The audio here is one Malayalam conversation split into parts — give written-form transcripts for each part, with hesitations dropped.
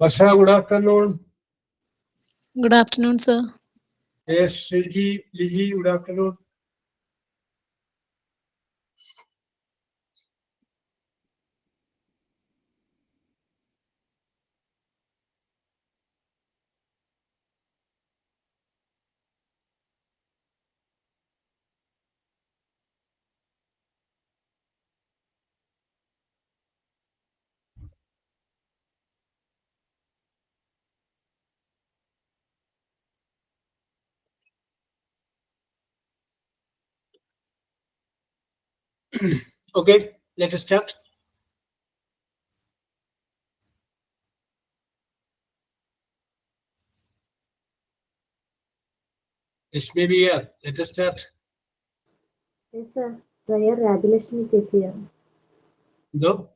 Varsha, good afternoon. Good afternoon, sir. Yes, Liji, good afternoon. Okay, let us start. Yes, maybe here. Let us start. Yes, sir. Prayer Rajalakshmi Chechiya. Though,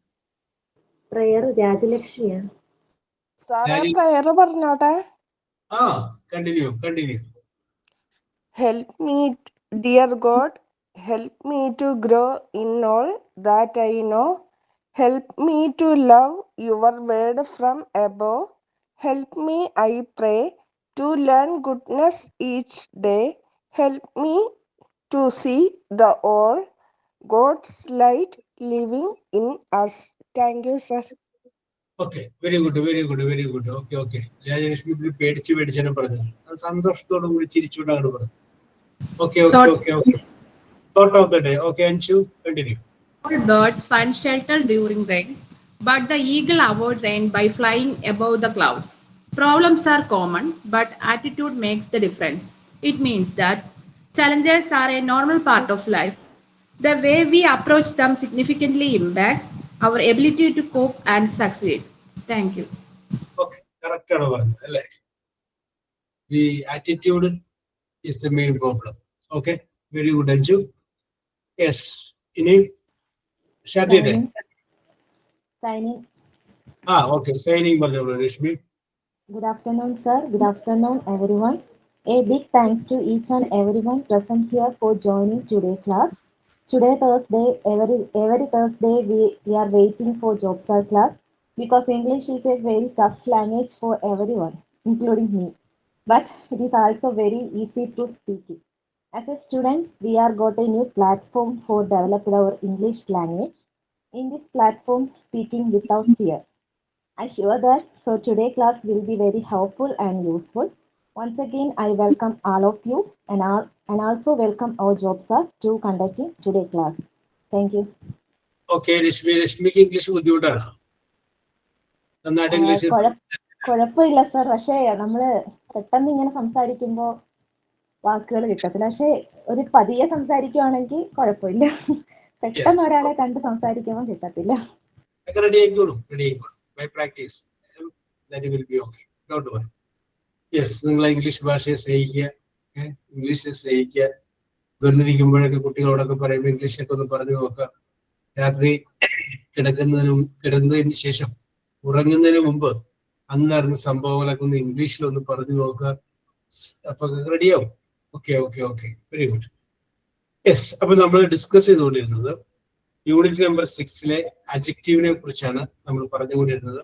Prayer Rajalakshmiya. Sara prayer പറഞ്ഞോട്ടെ. Continue. Help me, dear God, help me to grow in all that I know. Help me to love your word from above. Help me, I pray, to learn goodness each day. Help me to see the all God's light living in us. Thank you, sir. Okay, very good. Okay. Rajalakshmi പേടിച്ചാണ് പറഞ്ഞത്. സന്തോഷത്തോടു കൂടി ചിരിച്ചുകൊണ്ടാണ് പറഞ്ഞത്. Okay. Thought of the day. Okay, Anshu, continue. All birds find shelter during rain, but the eagle avoids rain by flying above the clouds. Problems are common, but attitude makes the difference. It means that challenges are a normal part of life. The way we approach them significantly impacts our ability to cope and succeed. Thank you. Okay, correct ആണ് പറഞ്ഞത് അല്ലേ? The attitude is the main problem. Okay, very good, Anshu. Yes, ഇനി start ചെയ്തേ. Signing. Okay, signing പറഞ്ഞോളൂ Rashmi. Good afternoon, sir. Good afternoon, everyone. A big thanks to each and everyone present here for joining today's class. Today, Thursday, every Thursday, we are waiting for Jobsar class because English is a very tough language for everyone, including me. But it is also very easy to speak it. As a students, we are got a new platform for develop our English language. In this platform, speaking without fear. I'm sure that so today class will be very helpful and useful. Once again, I welcome all of you and also welcome our job sir to conducting today class. Thank you. Okay, രശ്മിക്ക് ഇംഗ്ലീഷ് ബുദ്ധിമുട്ടാണ്. നന്നായിട്ട് ഇംഗ്ലീഷ് കുഴപ്പമില്ല സർ. പക്ഷേ നമ്മള് പെട്ടെന്ന് ഇങ്ങനെ സംസാരിക്കുമ്പോൾ വാക്കുകൾ കിട്ടത്തില്ല. പക്ഷെ ഒരു പതിയെ സംസാരിക്കുവാണെങ്കിൽ കുഴപ്പമില്ല. പെട്ടെന്ന് ഒരാളെ കണ്ട് സംസാരിക്കുമ്പോൾ കിട്ടത്തില്ല. റെഡി ആയിക്കോളും. By practice, that will be okay. Don't worry. Yes, നിങ്ങൾ ഇംഗ്ലീഷ് ഭാഷയെ സ്നേഹിക്കുക, ഇംഗ്ലീഷ് സ്നേഹിക്കുക. വെറുതെ ഇരിക്കുമ്പോഴൊക്കെ കുട്ടികളോടൊക്കെ പറയുമ്പോൾ ഇംഗ്ലീഷൊക്കെ ഒന്ന് പറഞ്ഞു നോക്കുക. രാത്രി കിടന്നതിന് ശേഷം ഉറങ്ങുന്നതിന് മുമ്പ് അന്ന് നടന്ന സംഭവങ്ങളൊക്കെ ഒന്ന് ഇംഗ്ലീഷിലൊന്ന് പറഞ്ഞു നോക്കുക. അപ്പൊ റെഡിയാവും. Okay very good. യെസ്, അപ്പൊ നമ്മൾ ഡിസ്കസ് ചെയ്തുകൊണ്ടിരുന്നത് യൂണിറ്റ് നമ്പർ 6 അഡ്ജക്റ്റീവിനെ കുറിച്ചാണ് നമ്മൾ പറഞ്ഞുകൊണ്ടിരുന്നത്.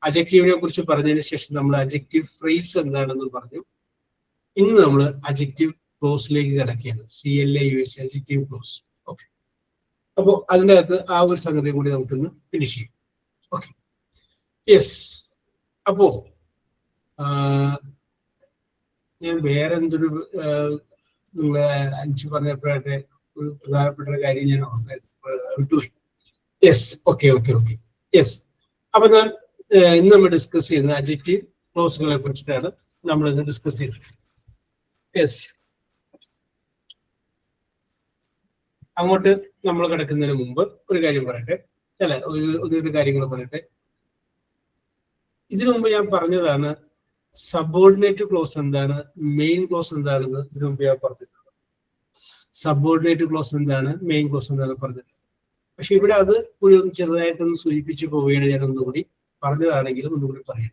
അഡ്ജക്റ്റീവിനെ കുറിച്ച് പറഞ്ഞതിന് ശേഷം നമ്മൾ അഡ്ജക്റ്റീവ് ഫ്രേസ് എന്താണെന്ന് പറഞ്ഞു. ഇന്ന് നമ്മൾ അഡ്ജക്റ്റീവ് ക്ലോസിലേക്ക് കിടക്കുകയാണ്. CLAUS adjective close. ഓക്കെ, അപ്പോൾ അതിൻ്റെ അകത്ത് ആ ഒരു സംഗതി കൂടി നമുക്കൊന്ന് ഫിനിഷ് ചെയ്യും. Okay, yes. അപ്പോ ഞാൻ വേറെ എന്തൊരു നിങ്ങളെ അഞ്ചു പറഞ്ഞപ്പോഴായിട്ട് ഒരു പ്രധാനപ്പെട്ട ഒരു കാര്യം ഞാൻ വിട്ടുപോയി. Yes, okay. യെസ്, അപ്പൊ ഞാൻ ഇന്ന് നമ്മൾ ഡിസ്കസ് ചെയ്യുന്ന അഡ്ജക്റ്റീവ് ക്ലോസുകളെ കുറിച്ചിട്ടാണ് നമ്മൾ ഇന്ന് ഡിസ്കസ് ചെയ്യുന്നത്. യെസ്, അങ്ങോട്ട് നമ്മൾ കിടക്കുന്നതിന് മുമ്പ് ഒരു കാര്യം പറയട്ടെ. ഒരു കാര്യങ്ങൾ പറയട്ടെ. ഇതിനു മുമ്പ് ഞാൻ പറഞ്ഞതാണ് സബോർഡിനേറ്റ് ക്ലോസ് എന്താണ്, മെയിൻ ക്ലോസ് എന്താണെന്ന് ഇതിനു മുമ്പ് ഞാൻ പറഞ്ഞിട്ടുണ്ട്. സബോർഡിനേറ്റ് ക്ലോസ് എന്താണ്, മെയിൻ ക്ലോസ് എന്താണെന്ന് പറഞ്ഞിട്ടുണ്ട്. പക്ഷെ ഇവിടെ അത് ഒരു ചെറുതായിട്ടൊന്ന് സൂചിപ്പിച്ചു പോവുകയാണ്. ഞാൻ ഒന്നുകൂടി പറഞ്ഞതാണെങ്കിലും ഒന്നുകൂടി പറയാം.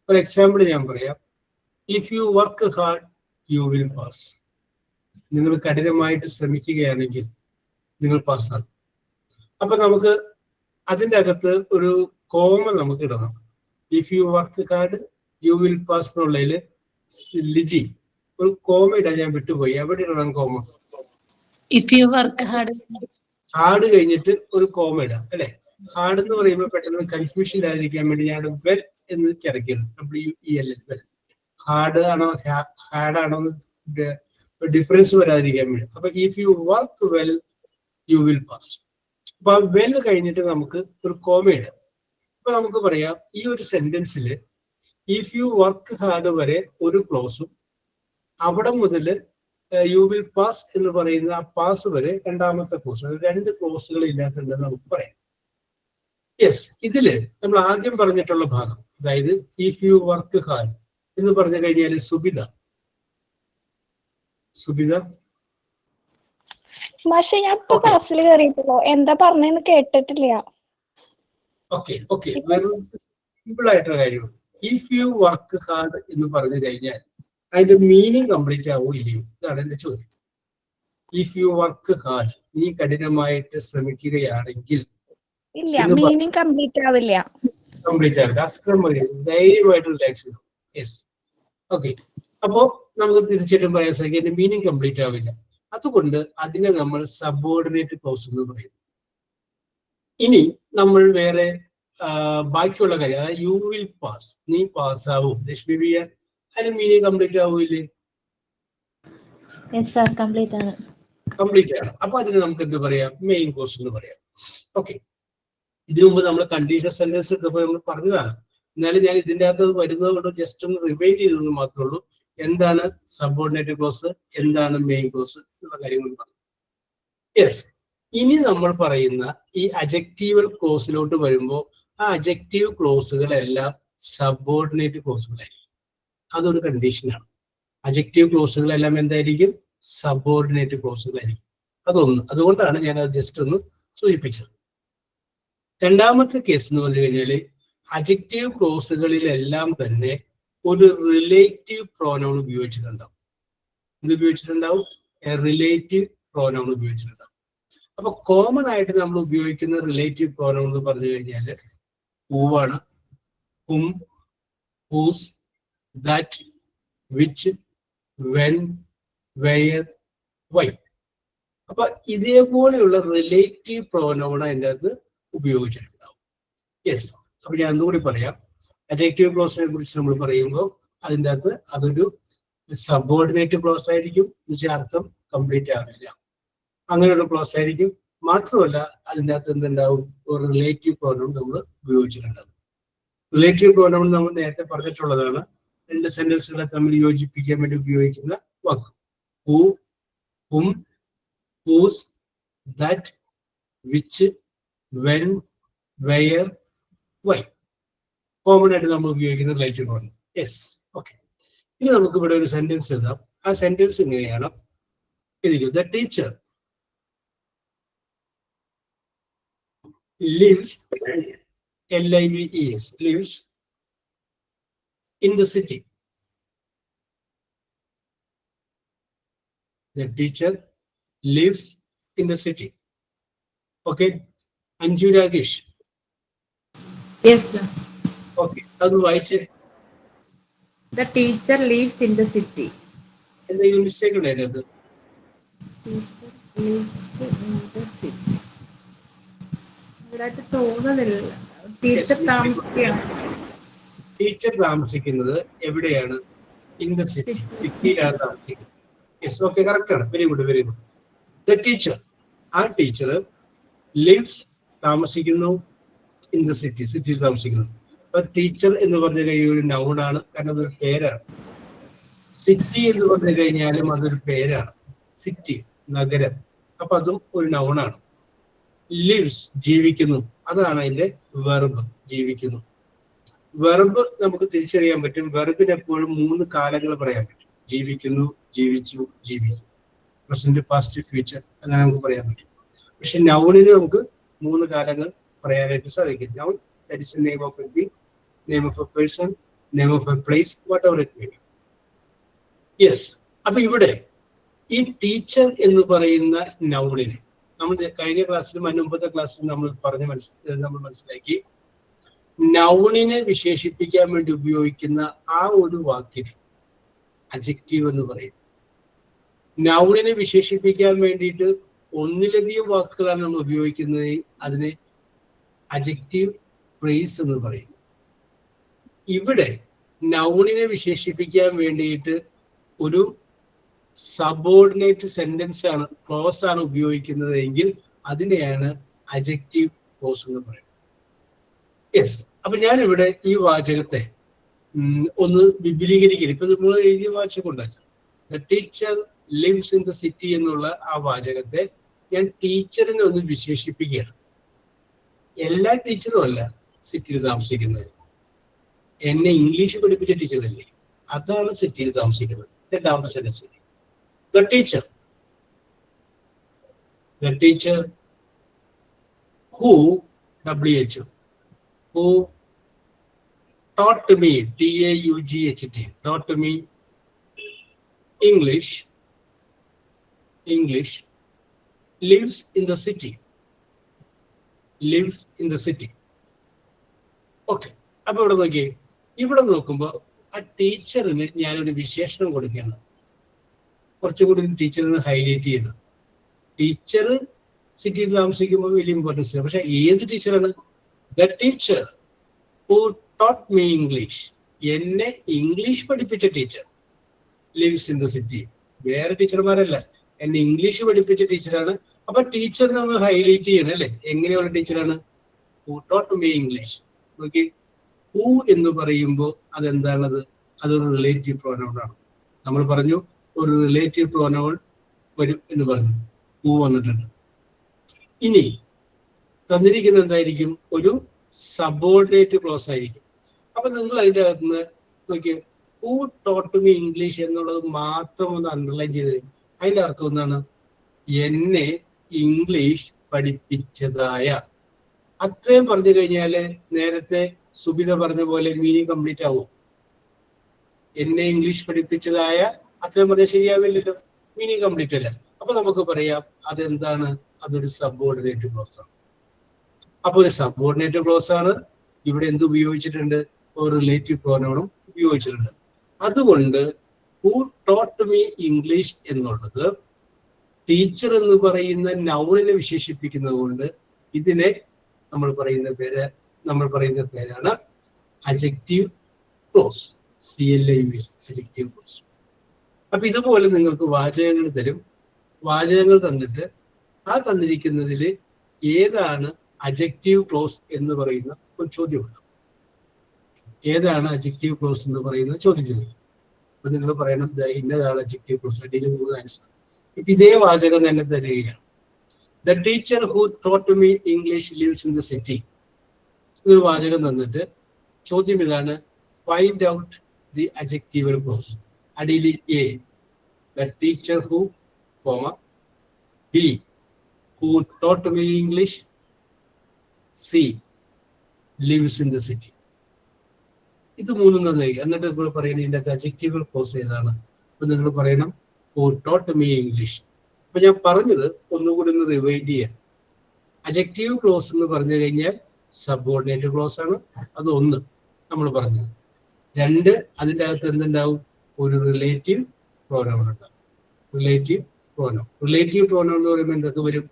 ഒരു എക്സാമ്പിൾ ഞാൻ പറയാം. If you work hard you will pass. നിങ്ങൾ കഠിനമായിട്ട് ശ്രമിക്കുകയാണെങ്കിൽ നിങ്ങൾ പാസ്സാകും. അപ്പൊ നമുക്ക് അതിൻ്റെ അകത്ത് ഒരു കോമ നമുക്ക് ഇടണം. If you work hard you will pass എന്നുള്ളതില് ലിജി ഒരു കോമ ഇടാൻ ഞാൻ വിട്ടുപോയി. എവിടെ ഇടണം comma? If you work hard, hard കഴിഞ്ഞിട്ട് ഒരു കോമ ഇടാം അല്ലെ. ഹാർഡ് എന്ന് പറയുമ്പോൾ പെട്ടെന്ന് കൺഫ്യൂഷൻ ഇല്ലാതിരിക്കാൻ വേണ്ടി ഞാൻ വെൽ എന്ന് ചരക്കുന്നു. WEL well. ഹാർഡ് ആണോ ഹാർഡ് ആണോ ഡിഫറൻസ് വരാതിരിക്കാൻ വേണ്ടി. അപ്പൊ if you work well you will pass. അപ്പൊ ആ വെൽ കഴിഞ്ഞിട്ട് നമുക്ക് ഒരു കോമ ഇടാം. അപ്പൊ നമുക്ക് പറയാം ഈ ഒരു സെന്റൻസിൽ ഇഫ് യു വർക്ക് ഹാർഡ് വരെ ഒരു ക്ലോസും അവിടെ മുതൽ യു വിൽ പാസ് എന്ന് പറയുന്ന ആ പാസ് വരെ രണ്ടാമത്തെ ക്ലോസ്. രണ്ട് ക്ലോസുകൾ ഇല്ലാത്തുണ്ടെന്ന് നമുക്ക് പറയാം. യെസ്, ഇതില് നമ്മൾ ആദ്യം പറഞ്ഞിട്ടുള്ള ഭാഗം, അതായത് ഇഫ് യു വർക്ക് ഹാർഡ് എന്ന് പറഞ്ഞു കഴിഞ്ഞാൽ സുബിത പക്ഷെ ഞാൻ ഇപ്പൊ ക്ലാസ്സിൽ കയറിയിട്ടുള്ളൂ, എന്താ പറഞ്ഞെന്ന് കേട്ടിട്ടില്ല. ഓക്കെ വെറും സിമ്പിൾ ആയിട്ടുള്ള കാര്യമാണ്. ഇഫ് യു വർക്ക് ഹാർഡ് എന്ന് പറഞ്ഞു കഴിഞ്ഞാൽ അതിന്റെ മീനിങ് കംപ്ലീറ്റ് ആവോ ഇല്ലയോ, ഇതാണ് എന്റെ ചോദ്യം. ഇഫ് യു വർക്ക് ഹാർഡ്, നീ കഠിനമായിട്ട് ശ്രമിക്കുകയാണെങ്കിൽ ഇല്ല, മീനിങ് കംപ്ലീറ്റ് ആവില്ല. കംപ്ലീറ്റ് ആവില്ല. അത്ര മതി, ധൈര്യമായിട്ട് റിലാക്സ് ചെയ്തു. Yes, okay. അപ്പോ നമുക്ക് തീർച്ചയായിട്ടും പറയാൻ സാധിക്കും അതിന്റെ മീനിങ് കംപ്ലീറ്റ് ആവില്ല. അതുകൊണ്ട് അതിനെ നമ്മൾ സബോർഡിനേറ്റ് ക്ലോസ് എന്ന് പറയും. ഇനി നമ്മൾ വേറെ ബാക്കിയുള്ള കാര്യം, അതായത് യു വിൽ പാസ്, നീ പാസ്സാവും. ലക്ഷ്മി ബി, അതിന് മീനിങ് കംപ്ലീറ്റ് ആവൂല്ലേ? കംപ്ലീറ്റ് ആണ്. കംപ്ലീറ്റ് ആണ്. അപ്പൊ അതിന് നമുക്ക് എന്ത് പറയാം? മെയിൻ കോഴ്സ് എന്ന് പറയാം. ഓക്കെ, ഇതിനു മുമ്പ് നമ്മൾ കണ്ടീഷണൽ സെന്റൻസ് എടുത്തപ്പോൾ നമ്മൾ പറഞ്ഞതാണ്. എന്നാലും ഞാൻ ഇതിൻ്റെ അകത്ത് വരുന്നത് കൊണ്ട് ജസ്റ്റ് ഒന്ന് റിമൈൻഡ് ചെയ്തെന്ന് മാത്രമേ ഉള്ളൂ. എന്താണ് സബോർഡിനേറ്റ് ക്ലോസ്, എന്താണ് മെയിൻ ക്ലോസ് എന്നുള്ള കാര്യങ്ങൾ പറഞ്ഞു. യെസ്, ഇനി നമ്മൾ പറയുന്ന ഈ അജക്റ്റീവൽ ക്ലോസിലോട്ട് വരുമ്പോൾ ആ അജക്റ്റീവ് ക്ലോസുകളെല്ലാം സബോർഡിനേറ്റ് ക്ലോസുകളായിരിക്കും. അതൊരു കണ്ടീഷനാണ്. അജക്റ്റീവ് ക്ലോസുകളെല്ലാം എന്തായിരിക്കും? സബോർഡിനേറ്റ് ക്ലോസുകളായിരിക്കും. അതൊന്ന്, അതുകൊണ്ടാണ് ഞാൻ അത് ജസ്റ്റ് ഒന്ന് സൂചിപ്പിച്ചത്. രണ്ടാമത്തെ കേസ് എന്ന് പറഞ്ഞു കഴിഞ്ഞാല് അജക്റ്റീവ് ക്ലോസുകളിലെല്ലാം തന്നെ ഒരു റിലേറ്റീവ് പ്രോനൗൺ ഉപയോഗിച്ചിട്ടുണ്ടാവും. എന്ത് ഉപയോഗിച്ചിട്ടുണ്ടാവും? Relative pronoun ഉപയോഗിച്ചിട്ടുണ്ടാവും. അപ്പൊ കോമൺ ആയിട്ട് നമ്മൾ ഉപയോഗിക്കുന്ന റിലേറ്റീവ് പ്രോനൗൺ എന്ന് പറഞ്ഞു കഴിഞ്ഞാൽ ഹൂവാണ്, whom, whose, that, which, when, where, why. അപ്പൊ ഇതേപോലെയുള്ള റിലേറ്റീവ് പ്രോനൗൺ അതിൻ്റെ അകത്ത് ഉപയോഗിച്ചിട്ടുണ്ടാവും. യെസ്, അപ്പൊ ഞാൻ ഒന്നുകൂടി പറയാം. അഡ്ജക്റ്റീവ് ക്ലോസിനെ കുറിച്ച് നമ്മൾ പറയുമ്പോൾ അതിൻ്റെ അകത്ത് അതൊരു സബോർഡിനേറ്റ് ക്ലോസ് ആയിരിക്കും. എന്നുവെച്ചാൽ അർത്ഥം കംപ്ലീറ്റ് ആവില്ല, അങ്ങനെയുള്ള ക്ലോസ് ആയിരിക്കും. മാത്രമല്ല അതിൻ്റെ അകത്ത് എന്തുണ്ടാവും? ഒരു റിലേറ്റീവ് പ്രോനൗൺ നമ്മൾ ഉപയോഗിച്ചിട്ടുണ്ടാവും. റിലേറ്റീവ് പ്രോനൗൺ നമ്മൾ നേരത്തെ പറഞ്ഞിട്ടുള്ളതാണ്. രണ്ട് സെന്റൻസുകളെ തമ്മിൽ യോജിപ്പിക്കാൻ വേണ്ടി ഉപയോഗിക്കുന്ന വാക്ക്. Who, whom, whose, that, which, when, where, why. Common ആയിട്ട് നമ്മൾ ഉപയോഗിക്കുന്ന റിലേറ്റീവ് പ്രോനൗൺ. Yes, okay. ഇനി നമുക്ക് ഇവിടെ ഒരു സെന്റൻസ് എഴുതാം. ആ സെന്റൻസ് ഇങ്ങനെയാണ് എഴുതിയിരിക്കുന്നത്. The teacher lives, L-I-V-E-S, lives in the city. The teacher lives in the city. Okay, Anju Ragesh. Yes, sir. Okay, adu vaiche. The teacher lives in the city. എന്തെങ്കിലും മിസ്റ്റേക്ക് ഉണ്ടായിരുന്നു? Teacher lives in the city. ഇവിടായിട്ട് തോന്നുന്നില്ല. ടീച്ചർ താമസിക്കുകയാണ്. ടീച്ചർ താമസിക്കുന്നത് എവിടെയാണ്? ഇൻ ദ സിറ്റി, സിറ്റിയിലാണ് താമസിക്കുന്നത്. യെസ്, ഓക്കെ, കറക്റ്റ് ആണ്. Very good, very good. The teacher, ആ ടീച്ചർ ലിവ്സ്, താമസിക്കുന്നു, ഇൻ ദ സിറ്റി, സിറ്റിയിൽ താമസിക്കുന്നു. അപ്പൊ ടീച്ചർ എന്ന് പറഞ്ഞു കഴിഞ്ഞാൽ ഒരു നൗൺ ആണ്, കാരണം അതൊരു പേരാണ്. സിറ്റി എന്ന് പറഞ്ഞു കഴിഞ്ഞാലും അതൊരു പേരാണ്. സിറ്റി, നഗരം, അപ്പൊ അതും ഒരു നൗൺ ആണ്. ലിവ്സ്, ജീവിക്കുന്നു, അതാണ് അതിന്റെ വെർബ്, ജീവിക്കുന്നു. വെർബ് നമുക്ക് തിരിച്ചറിയാൻ പറ്റും. വെർബിന് എപ്പോഴും 3 കാലങ്ങൾ പറയാൻ പറ്റും. ജീവിക്കുന്നു, ജീവിച്ചു, ജീവിക്കും. പ്രസന്റ്, പാസ്റ്റ്, ഫ്യൂച്ചർ, അങ്ങനെ നമുക്ക് പറയാൻ പറ്റും. പക്ഷെ നൗണിന് നമുക്ക് 3 കാലങ്ങൾ പറയാനായിട്ട് സാധിക്കും. Noun, that is the name of A thing, name of A person, name of A place, what ever it may be. Yes, അപ്പൊ ഇവിടെ ഈ ടീച്ചർ എന്ന് പറയുന്ന നൗണിന് നമ്മൾ കഴിഞ്ഞ ക്ലാസ്സിലും മുമ്പത്തെ ക്ലാസ്സിലും നമ്മൾ മനസ്സിലാക്കി നൗണിനെ വിശേഷിപ്പിക്കാൻ വേണ്ടി ഉപയോഗിക്കുന്ന ആ ഒരു വാക്കിന് അഡ്ജക്റ്റീവ് എന്ന് പറയുന്നത്. നൗണിനെ വിശേഷിപ്പിക്കാൻ വേണ്ടിയിട്ട് ഒന്നിലധികം വാക്കുകളാണ് നമ്മൾ ഉപയോഗിക്കുന്നത്, അതിനെ അഡ്ജക്റ്റീവ് ഫ്രേസ് എന്ന് പറയും. ഇവിടെ നൗണിനെ വിശേഷിപ്പിക്കാൻ വേണ്ടിയിട്ട് ഒരു സബോർഡിനേറ്റ് സെന്റൻസ് ആണ്, ക്ലോസ് ആണ് ഉപയോഗിക്കുന്നത് എങ്കിൽ അതിനെയാണ് അഡ്ജക്റ്റീവ് ക്ലോസ് എന്ന് പറയുന്നത്. യെസ്, അപ്പൊ ഞാനിവിടെ ഈ വാചകത്തെ ഒന്ന് വിപുലീകരിക്കണം. ഇപ്പൊ നമ്മൾ എഴുതിയ വാചകം ഉണ്ടല്ലോ, the teacher lives in the city എന്നുള്ള ആ വാചകത്തെ ഞാൻ ടീച്ചറിനെ ഒന്ന് വിശേഷിപ്പിക്കുകയാണ്. എല്ലാ ടീച്ചറും അല്ല സിറ്റിയിൽ താമസിക്കുന്നത്. എന്നെ ഇംഗ്ലീഷ് പഠിപ്പിച്ച ടീച്ചറല്ലേ, അതാണ് സിറ്റിയിൽ താമസിക്കുന്നത്. രണ്ടാമത്തെ sentence, the teacher who taught me, T-A-U-G-H-T, taught me English lives in the city. Okay, അപ്പൊ ഇവിടെ നോക്കിയേ, ഇവിടെ നോക്കുമ്പോ ആ ടീച്ചറിന് ഞാനൊരു വിശേഷണം കൊടുക്കുകയാണ്. കുറച്ചും കൂടി ടീച്ചറിന് ഹൈലൈറ്റ് ചെയ്യുന്നത്. ടീച്ചർ സിറ്റിയിൽ താമസിക്കുമ്പോൾ വലിയ ഇമ്പോർട്ടൻസ് ആണ്. പക്ഷെ ഏത് ടീച്ചറാണ്? The teacher who taught me English, എന്നെ ഇംഗ്ലീഷ് പഠിപ്പിച്ച teacher lives in the city. വേറെ ടീച്ചർമാരല്ല, എന്നെ ഇംഗ്ലീഷ് പഠിപ്പിച്ച ടീച്ചറാണ്. അപ്പൊ ടീച്ചറിനെ ഒന്ന് ഹൈലൈറ്റ് ചെയ്യണം അല്ലെ. എങ്ങനെയുള്ള ടീച്ചറാണ്? Who taught me English. നോക്കി, ഹു എന്ന് പറയുമ്പോൾ അതെന്താണത്? അതൊരു റിലേറ്റീവ് പ്രോനൗൺ ആണ്. നമ്മൾ പറഞ്ഞു ഒരു റിലേറ്റീവ് പ്രോനൗൺ വരും എന്ന് പറഞ്ഞു, ഹു വന്നിട്ടുണ്ട്. ഇനി തന്നിരിക്കുന്ന എന്തായിരിക്കും? ഒരു സബോർഡിനേറ്റ് ക്ലോസ് ആയിരിക്കും. അപ്പൊ നിങ്ങൾ അതിന്റെ അകത്തുനിന്ന് നോക്കിയ ഹു ടോട്ട് മീ ഇംഗ്ലീഷ് എന്നുള്ളത് മാത്രം ഒന്ന് അണ്ടർലൈൻ ചെയ്ത്, അതിന്റെ അർത്ഥം എന്താണ്? എന്നെ ഇംഗ്ലീഷ് പഠിപ്പിച്ചതായ. അത്രയും പറഞ്ഞു കഴിഞ്ഞാല് നേരത്തെ സുബിത പറഞ്ഞ പോലെ മീനിങ് കംപ്ലീറ്റ് ആവും. എന്നെ ഇംഗ്ലീഷ് പഠിപ്പിച്ചതായ അത്രയും പറഞ്ഞാൽ ശരിയാവില്ലല്ലോ, മീനിങ് കംപ്ലീറ്റ് അല്ല. അപ്പൊ നമുക്ക് പറയാം അതെന്താണ്? അതൊരു സബോർഡിനേറ്റ് ക്ലോസ് ആണ്. അപ്പൊ ഒരു സബോർഡിനേറ്റ് ക്ലോസ് ആണ്. ഇവിടെ എന്ത് ഉപയോഗിച്ചിട്ടുണ്ട്? ഒരു റിലേറ്റീവ് പ്രോനൗണും ഉപയോഗിച്ചിട്ടുണ്ട്. അതുകൊണ്ട് ഹു ടോട്ട് മീ ഇംഗ്ലീഷ് എന്നുള്ളത് ടീച്ചർ എന്ന് പറയുന്ന നൗണിനെ വിശേഷിപ്പിക്കുന്നത് കൊണ്ട് ഇതിനെ നമ്മൾ പറയുന്ന പേരാണ് adjective close. CLAUS, adjective close. അപ്പൊ ഇതുപോലെ നിങ്ങൾക്ക് വാചകങ്ങൾ തരും. വാചകങ്ങൾ തന്നിട്ട് ആ തന്നിരിക്കുന്നതിൽ ഏതാണ് അഡ്ജക്റ്റീവ് ക്ലോസ് എന്ന് പറയുന്ന ഒരു ചോദ്യമുണ്ട്. ഏതാണ് അഡ്ജക്റ്റീവ് ക്ലോസ് എന്ന് പറയുന്ന ചോദ്യം ചോദിക്കും. അപ്പൊ നിങ്ങൾ പറയണം ഇന്നതാണ് അഡ്ജക്റ്റീവ് ക്ലോസ്. അടിയിൽ 3 ആൻസർ. ഇപ്പൊ ഇതേ വാചകം തന്നെ തരികയാണ്. The teacher who taught me English lives in the city. ഒരു വാചകം തന്നിട്ട് ചോദ്യം ഇതാണ്, find out the adjective clause. അടിയിൽ A the teacher who, B who taught me English, C lives in the city. ഇത് മൂന്നും തന്നേക്കുക. എന്നിട്ട് നിങ്ങൾ പറയണം ഇതിന്റെ അഡ്ജക്റ്റീവ് ക്ലോസ് ഏതാണ്. അപ്പൊ നിങ്ങൾ പറയണം ഹു ടോട്ട് മീ ഇംഗ്ലീഷ്. അപ്പൊ ഞാൻ പറഞ്ഞത് ഒന്നുകൂടി ഒന്ന് റിവൈൻഡ് ചെയ്യാം. അഡ്ജക്റ്റീവ് ക്ലോസ് എന്ന് പറഞ്ഞു കഴിഞ്ഞാൽ സബോർഡിനേറ്റ് ക്ലോസ് ആണ്. അത് ഒന്ന് നമ്മൾ പറഞ്ഞത്. 2, അതിൻ്റെ അകത്ത് എന്തുണ്ടാവും? ഒരു റിലേറ്റീവ് പ്രോനൗൺ ഉണ്ടാവും. റിലേറ്റീവ് പ്രോനൗൺ എന്ന് പറയുമ്പോൾ എന്തൊക്കെ വരും?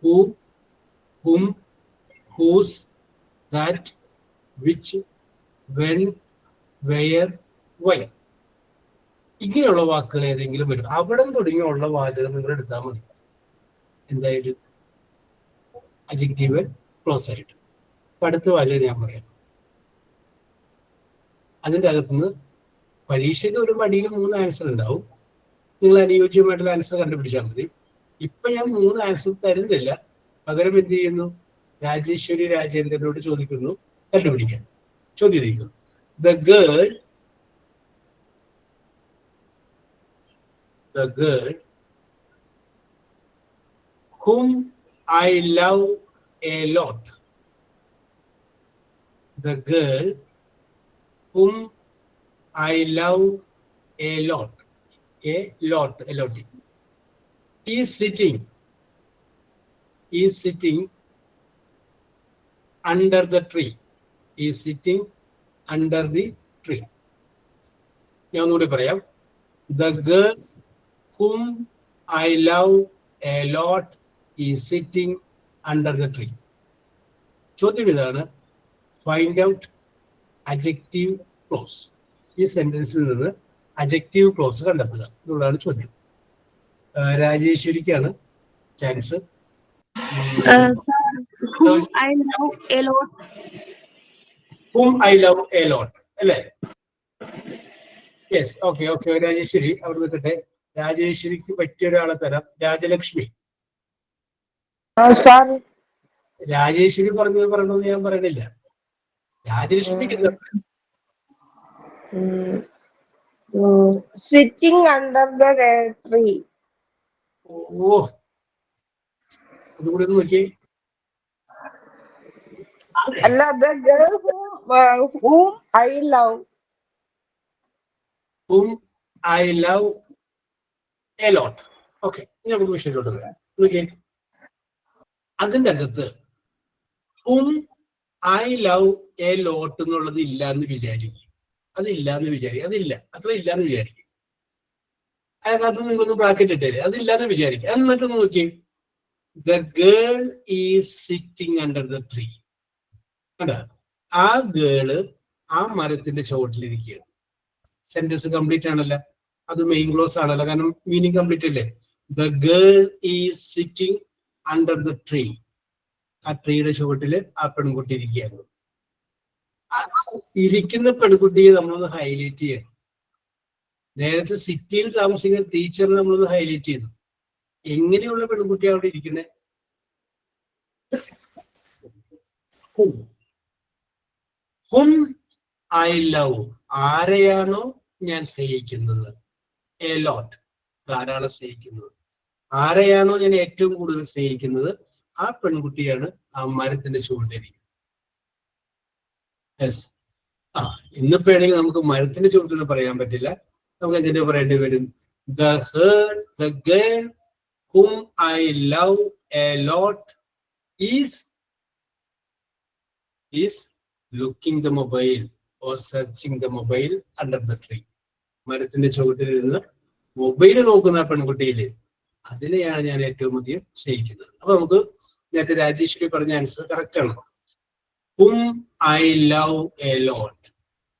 Who, whom, whose, that, which, when, where, why. ഇങ്ങനെയുള്ള വാക്കുകൾ ഏതെങ്കിലും വരും. അവിടെ തുടങ്ങിയുള്ള വാചകം നിങ്ങൾ എടുത്താൽ മതി. എന്തായാലും അഡ്ജക്റ്റീവ് ക്ലോസ് ആയിട്ട്. അപ്പൊ അടുത്ത വാചകം ഞാൻ പറയാം. അതിൻ്റെ അകത്തുനിന്ന് പരീക്ഷയ്ക്ക് ഒരു അടിയിൽ 3 ആൻസർ ഉണ്ടാവും. നിങ്ങൾ അനുയോജ്യമായിട്ടുള്ള ആൻസർ കണ്ടുപിടിച്ചാൽ മതി. ഇപ്പൊ ഞാൻ 3 ആൻസർ തരുന്നില്ല. പകരം എന്ത് ചെയ്യുന്നു? രാജേശ്വരി രാജേന്ദ്രനോട് ചോദിക്കുന്നു കണ്ടുപിടിക്കാൻ. ചോദ്യം the girl whom I love a lot. The girl whom I love a lot. Is sitting under the tree. is sitting under the tree. ഞാൻ ഒന്നുകൂടി പറയാം. The girl whom I love a lot is sitting under the tree. ചോദ്യം ഇതാണ്, ഫൈൻഡ് ഔട്ട് adjective clause. ഈ സെന്റൻസിൽ നിന്ന് adjective clause കണ്ടെത്തുക എന്നുള്ളതാണ് ചോദ്യം. രാജേശ്വരിക്കാണ് chance. Whom I love a lot. Whom I love a lot, അല്ലേ? Yes, okay okay. രാജേശ്വരി അവിടെ നിൽക്കട്ടെ. രാജേശ്വരിക്ക് പറ്റിയ ഒരാളെ തരാം. രാജലക്ഷ്മി. രാജേശ്വരി പറയണമെന്ന് ഞാൻ പറയണില്ല. രാജലക്ഷ്മിക്ക് എന്താ? Sitting under the tree. ഓ, അതുകൂടെ ഒന്ന് നോക്കിയേ. അല്ല, the girl whom I love. Whom I love a lot. Okay, നമുക്ക് വിഷയത്തോട്ട് വരാം. നോക്കിയേ, അതിൻ്റെ അകത്ത് whom I love a lot എന്നുള്ളത് ഇല്ല എന്ന് വിചാരിക്കും. അതില്ല എന്ന് വിചാരിക്കും. അതില്ല, അത്ര ഇല്ല എന്ന് വിചാരിക്കും. അതിനകത്ത് നിങ്ങളൊന്ന് ബ്രാക്കറ്റ് ഇട്ടേ, അതില്ലാന്ന് വിചാരിക്കും. എന്നിട്ടൊന്ന് നോക്കി, the girl is sitting under the tree. കണ്ടാ, ആ ഗേള് ആ മരത്തിന്റെ ചുവട്ടിലിരിക്കുകയാണ്. സെന്റൻസ് കംപ്ലീറ്റ് ആണല്ലോ, അത് മെയിൻ ക്ലോസ് ആണല്ലോ, കാരണം മീനിങ് കംപ്ലീറ്റ് അല്ലേ. the girl is sitting under the tree. ആ ട്രീയുടെ ചുവട്ടില് ആ പെൺകുട്ടി ഇരിക്കുകയാണ്. ഇരിക്കുന്ന പെൺകുട്ടിയെ നമ്മളൊന്ന് ഹൈലൈറ്റ് ചെയ്യണം. നേരത്തെ സിറ്റിയിൽ താമസിക്കുന്ന ടീച്ചറിനെ നമ്മളൊന്ന് ഹൈലൈറ്റ് ചെയ്തു. എങ്ങനെയുള്ള പെൺകുട്ടിയാണ് അവിടെ ഇരിക്കുന്നത്? whom I love, ആരെയാണോ ഞാൻ സ്നേഹിക്കുന്നത്, a lot, ധാരാളം സ്നേഹിക്കുന്നത്, ആരെയാണോ ഞാൻ ഏറ്റവും കൂടുതൽ സ്നേഹിക്കുന്നത്, ആ പെൺകുട്ടിയാണ് ആ മരത്തിന്റെ ചുവട്ടിലിരിക്കുന്നത്. യെസ്. ഇന്നിപ്പോ ആണെങ്കിൽ നമുക്ക് മരത്തിന്റെ ചുവട്ടിൽ പറയാൻ പറ്റില്ല. നമുക്ക് എങ്ങനെ പറയേണ്ടി വരും? the girl whom I love a lot is looking the mobile or searching the mobile under the tree. മരത്തിന്റെ ചുവട്ടിൽ ഇരുന്ന് മൊബൈൽ നോക്കുന്ന പെൺകുട്ടിയില്, അതിനെയാണ് ഞാൻ ഏറ്റവും അധികം സ്നേഹിക്കുന്നത്. അപ്പൊ നമുക്ക് നേരത്തെ രാജേശ്വരി പറഞ്ഞ ആൻസർ കറക്റ്റ് ആണ്. whom I love a lot,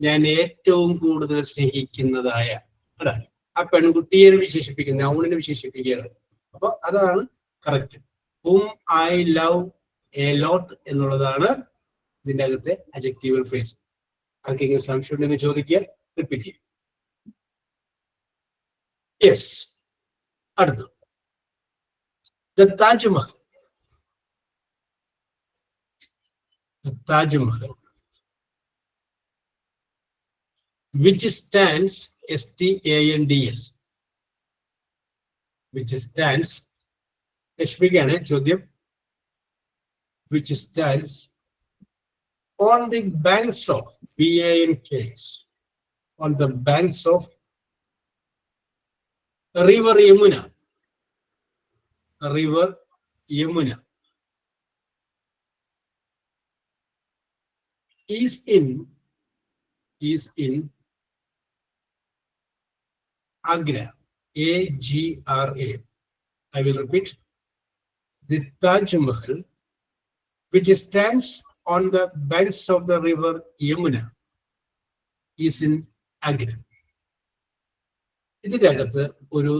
ഞാൻ ഏറ്റവും കൂടുതൽ സ്നേഹിക്കുന്നതായ, അല്ല ആ പെൺകുട്ടിയെ വിശേഷിപ്പിക്കുന്ന, നൗണിനെ വിശേഷിപ്പിക്കുകയാണ്. അപ്പൊ അതാണ് correct. whom I love a lot എന്നുള്ളതാണ് ഇതിന്റെ അകത്തെ അഡ്ജക്റ്റീവൽ ഫ്രേസ്. ആർക്കെങ്കിലും സംശയം ഉണ്ടെങ്കിൽ ചോദിക്കുക, റിപ്പീറ്റ് ചെയ്യും. യെസ്. അടുത്തത് the Taj Mahal. the Taj Mahal, which stands STANDS, which stands, രശ്മിക്കാണ് ചോദ്യം, which stands on the banks of BANKS, on the banks of river Yamuna, river Yamuna, is in Agra, AGRA. I will repeat. The Taj Mahal, which stands on the banks of the river Yamuna, is in Agra. ഇതിന്റെ അകത്ത് ഒരു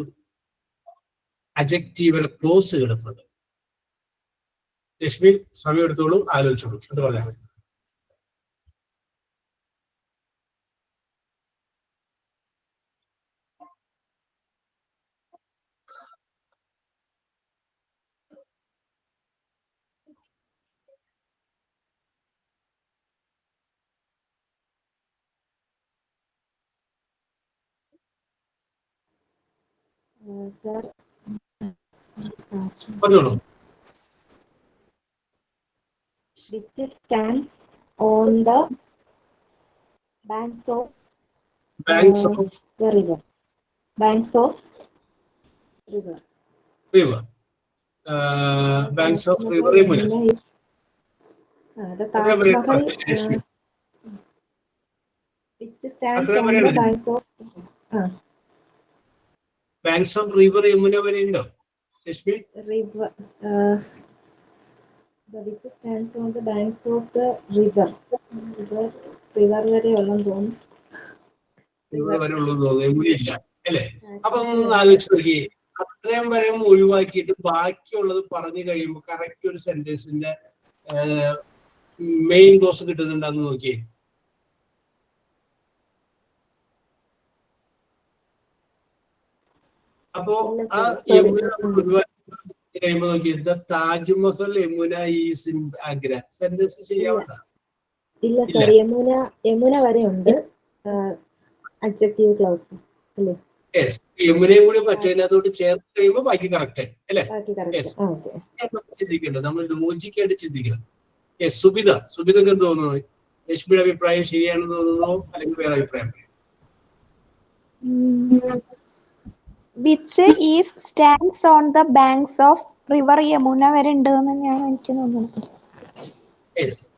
അഡ്ജക്റ്റീവൽ ക്ലോസ് കിടപ്പുണ്ട്. രശ്മി സമയം എടുത്തോളൂ, ആലോചിച്ചോളൂ, എന്ന് പറഞ്ഞാൽ മതി. Sir, പറഞ്ഞോളൂ. which stands on the banks of the river. Banks of river. River. Banks of river Yamuna. The Taj Mahal Which stands അത്ര on the വരെയാണ്. banks of banks of river Yamuna വരെ ഉണ്ടോ Lakshmi? river. The which stands on the banks of the river. River വരെ ഉള്ളെന്ന് തോന്നുന്നു. ഇവിടെ വരെ ഉള്ളൂ തോന്നുന്നു, യമുന ഇല്ല അല്ലേ? അപ്പൊ ഒന്ന് ആലോചിച്ച് നോക്കി, അത്രയും വരെ ഒഴിവാക്കിയിട്ട് ബാക്കിയുള്ളത് പറഞ്ഞു കഴിയുമ്പോൾ കറക്റ്റ് ഒരു സെന്റൻസിന്റെ മെയിൻ ക്ലോസ് കിട്ടുന്നുണ്ടെന്ന് നോക്കിയേ. അപ്പോ ആ യമുന ഒഴിവാക്കി കഴിയുമ്പോൾ നോക്കി, Taj Mahal Yamuna is in Agra, sentence ചെയ്യാവുന്ന? ഇല്ല സർ, യമുന വരെ ഉണ്ട് അഡ്ജക്റ്റീവ് ക്ലോസ് അല്ലേ? യമുനയും കൂടി മറ്റേതിനകത്തോട്ട് ചേർത്ത് കഴിയുമ്പോൾ ബാക്കി കറക്റ്റ് അല്ലേ? ചിന്തിക്കേണ്ടത് നമ്മൾ ലോജിക്കായിട്ട് ചിന്തിക്കണം. സുബിതക്ക് എന്ത് തോന്നുന്നു? ലക്ഷ്മിയുടെ അഭിപ്രായം ശരിയാണെന്ന് തോന്നുന്നു, അല്ലെങ്കിൽ വേറെ അഭിപ്രായം? Which is stands on the banks of river Yamuna വരെ ഉണ്ട് തന്നെയാണ് എനിക്ക് തോന്നുന്നത്.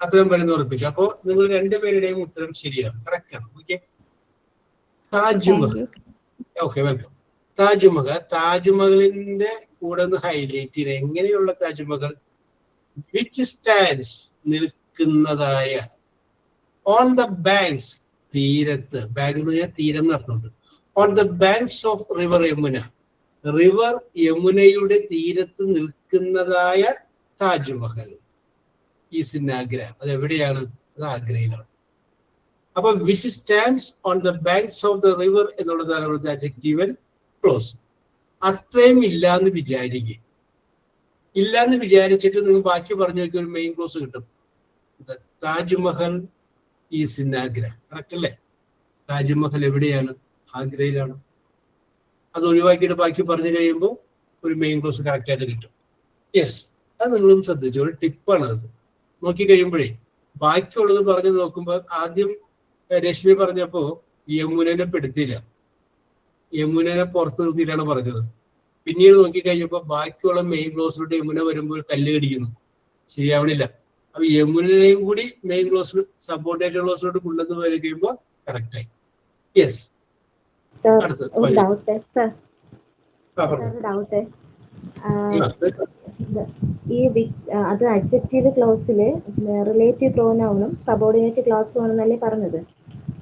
അത്രയും വരുന്ന ഉറപ്പിച്ചു. അപ്പോ നിങ്ങൾ രണ്ടുപേരുടെയും ഉത്തരം ശരിയാണ്, കറക്റ്റ് ആണ്. ഓക്കെ, താജ്മഹൽ. Okay, welcome. താജ്മഹലിന്റെ കൂടെ ഒന്ന് ഹൈലൈറ്റ് ചെയ്യണം. എങ്ങനെയുള്ള താജ്മഹൽ? വിച്ച് സ്റ്റാൻഡ്സ് നിൽക്കുന്നതായ, ഓൺ ദ ബാങ്ക്സ് തീരത്ത്, ബാങ്ക് എന്ന് പറഞ്ഞാൽ തീരം എന്നർത്ഥമുണ്ട്. On the banks of river Yamuna, river യമുനയുടെ തീരത്ത് നിൽക്കുന്നതായ താജ്മഹൽ ഈസ് ഇൻ ആഗ്ര. അത് എവിടെയാണ്? അത് ആഗ്രയിലാണ്. അപ്പൊ which stands on the banks of the river എന്നുള്ളതാണ് ഇവിടുത്തെ അഡ്ജക്റ്റീവ് ക്ലോസ്. അത്രയും ഇല്ലാന്ന് വിചാരിക്കുക. ഇല്ലാന്ന് വിചാരിച്ചിട്ട് നിങ്ങൾ ബാക്കി പറഞ്ഞു നോക്കിയ ഒരു മെയിൻ ക്ലോസ് കിട്ടും. Taj Mahal is in Agra, correct അല്ലേ? താജ്മഹൽ എവിടെയാണ്? ആഗ്രയിലാണ്. അത് ഒഴിവാക്കിയിട്ട് ബാക്കി പറഞ്ഞു കഴിയുമ്പോൾ ഒരു മെയിൻ ക്ലോസ് കറക്റ്റ് ആയിട്ട് കിട്ടും. യെസ്, അത് നിങ്ങളും ശ്രദ്ധിച്ചു. ഒരു ടിപ്പാണ് അത്. നോക്കി കഴിയുമ്പോഴേ ബാക്കിയുള്ളത് പറഞ്ഞു നോക്കുമ്പോൾ, ആദ്യം രശ്മി പറഞ്ഞപ്പോ യമുനനെ പെടുത്തിയില്ല, യമുനനെ പുറത്ത് നിർത്തിയിട്ടാണ് പറഞ്ഞത്. പിന്നീട് നോക്കി കഴിഞ്ഞപ്പോ ബാക്കിയുള്ള മെയിൻ ക്ലോസിലോട്ട് യമുന വരുമ്പോൾ കല്ല് കടിക്കുന്നു, ശരിയാവണില്ല. അപ്പൊ യമുനയും കൂടി മെയിൻ ക്ലോസിൽ സബോർഡിനേറ്റ് ക്ലോസിലോട്ട് കൊണ്ടുവന്ന് വരെ കഴിയുമ്പോൾ കറക്റ്റ് ആയി. യെസ്, അടുത്ത് ഈ അത് അഡ്ജക്റ്റീവ് ക്ലോസില് റിലേറ്റീവ് പ്രോനൗണും സബോർഡിനേറ്റ് ക്ലോസും ആണെന്നല്ലേ പറഞ്ഞത്.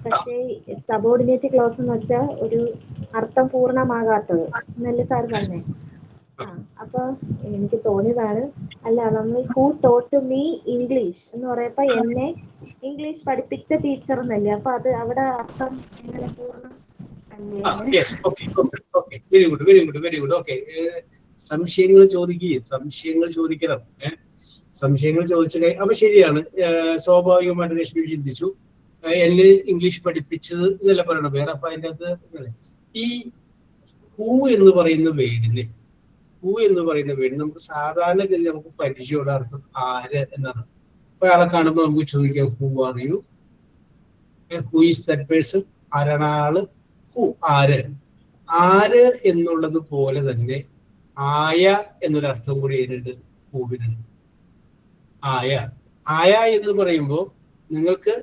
പക്ഷേ സബോർഡിനേറ്റ് ക്ലോസ് എന്ന് വെച്ചാൽ ഒരു അർത്ഥം പൂർണ്ണമാകാത്തത് എന്നല്ലേ സാർ പറഞ്ഞേ? അപ്പൊ എനിക്ക് തോന്നിയതാണ്, അല്ല നമ്മൾ ഹൂ ടോട്ട് മീ ഇംഗ്ലീഷ് എന്ന് പറയപ്പോ എന്നെ ഇംഗ്ലീഷ് പഠിപ്പിച്ച ടീച്ചർ എന്നല്ലേ? അപ്പൊ അത് അവിടെ അർത്ഥം എങ്ങനെ പൂർണ്ണം? Very good. ഓക്കെ, സംശയങ്ങൾ ചോദിക്കണം. സംശയങ്ങൾ ചോദിച്ചു കഴിഞ്ഞാൽ അപ്പൊ ശരിയാണ്. സ്വാഭാവികമായിട്ട് ലക്ഷ്മി ചിന്തിച്ചു, എന്നെ ഇംഗ്ലീഷ് പഠിപ്പിച്ചത് എന്നല്ല പറയണം വേറെ. അപ്പൊ അതിൻ്റെ അകത്ത് ഈ ഹൂ എന്ന് പറയുന്ന വേർഡിന് നമുക്ക് സാധാരണഗതി നമുക്ക് പരിചയമുള്ള അർത്ഥം ആര് എന്നാണ്. അപ്പൊ അയാളെ കാണുമ്പോൾ നമുക്ക് ചോദിക്കാം, who are you? Who is that person? ആരാണ് ആള്? ഹൂ, ആര് എന്നുള്ളത് പോലെ തന്നെ ആയ എന്നൊരർത്ഥം കൂടി അതിനുണ്ട്, ഹൂവിനുണ്ട്. ആയ എന്ന് പറയുമ്പോൾ നിങ്ങൾക്ക്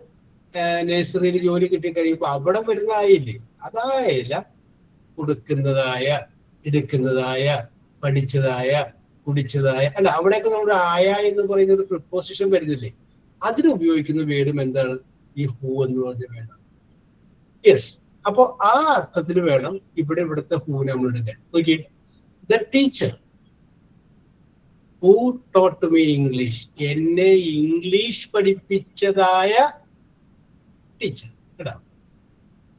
നഴ്സറിയിൽ ജോലി കിട്ടിക്കഴിയുമ്പോൾ അവിടെ വരുന്ന ആയില്ലേ, അതായല്ല. കൊടുക്കുന്നതായ, എടുക്കുന്നതായ, പഠിച്ചതായ, കുടിച്ചതായ, അല്ല അവിടെയൊക്കെ നമ്മുടെ ആയ എന്ന് പറയുന്ന ഒരു പ്രിപ്പോസിഷൻ വരുന്നില്ലേ, അതിന് ഉപയോഗിക്കുന്ന വേർഡും എന്താണ്? ഈ ഹൂ എന്ന് പറഞ്ഞ വേർഡ്. യെസ്, അപ്പൊ ആ അർത്ഥത്തിൽ വേണം ഇവിടുത്തെ ഹൂ നമ്മൾ എടുക്കാൻ. നോക്കി, the teacher who taught me English, എന്നെ ഇംഗ്ലീഷ് പഠിപ്പിച്ചതായ ടീച്ചർ കേട്ടോ.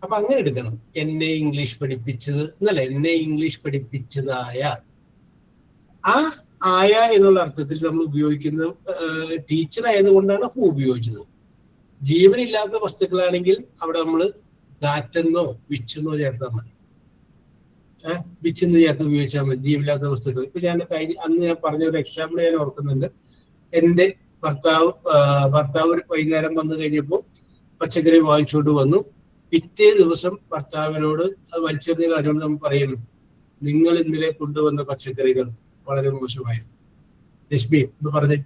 അപ്പൊ അങ്ങനെ എടുക്കണം, എന്നെ ഇംഗ്ലീഷ് പഠിപ്പിച്ചത് എന്നല്ല, എന്നെ ഇംഗ്ലീഷ് പഠിപ്പിച്ചതായ. ആ ആയ എന്നുള്ള അർത്ഥത്തിൽ നമ്മൾ ഉപയോഗിക്കുന്നത് ടീച്ചർ ആയതുകൊണ്ടാണ് ഹൂ ഉപയോഗിച്ചത്. ജീവനില്ലാത്ത വസ്തുക്കളാണെങ്കിൽ അവിടെ നമ്മൾ ദാറ്റെന്നോ വിച്ചെന്നോ ചേർത്താൽ മതി. വിച്ചെന്ന് ചേർത്ത് ഉപയോഗിച്ചാൽ മതി ജീവനില്ലാത്ത വസ്തുക്കൾ. ഇപ്പൊ അന്ന് ഞാൻ പറഞ്ഞ ഒരു എക്സാമ്പിൾ ഞാൻ ഓർക്കുന്നുണ്ട്. എൻ്റെ ഭർത്താവ് വൈകുന്നേരം വന്നു കഴിഞ്ഞപ്പോൾ പച്ചക്കറി വാങ്ങിച്ചുകൊണ്ട് വന്നു. പിറ്റേ ദിവസം ഭർത്താവിനോട് അത് വലിച്ചെറിഞ്ഞ കാര്യമാണ് നമ്മൾ പറയുന്നു, നിങ്ങൾ ഇന്നലെ കൊണ്ടുവന്ന പച്ചക്കറികൾ വളരെ മോശമായിരുന്നു. ലക്ഷ്മി എന്ന് പറഞ്ഞേ,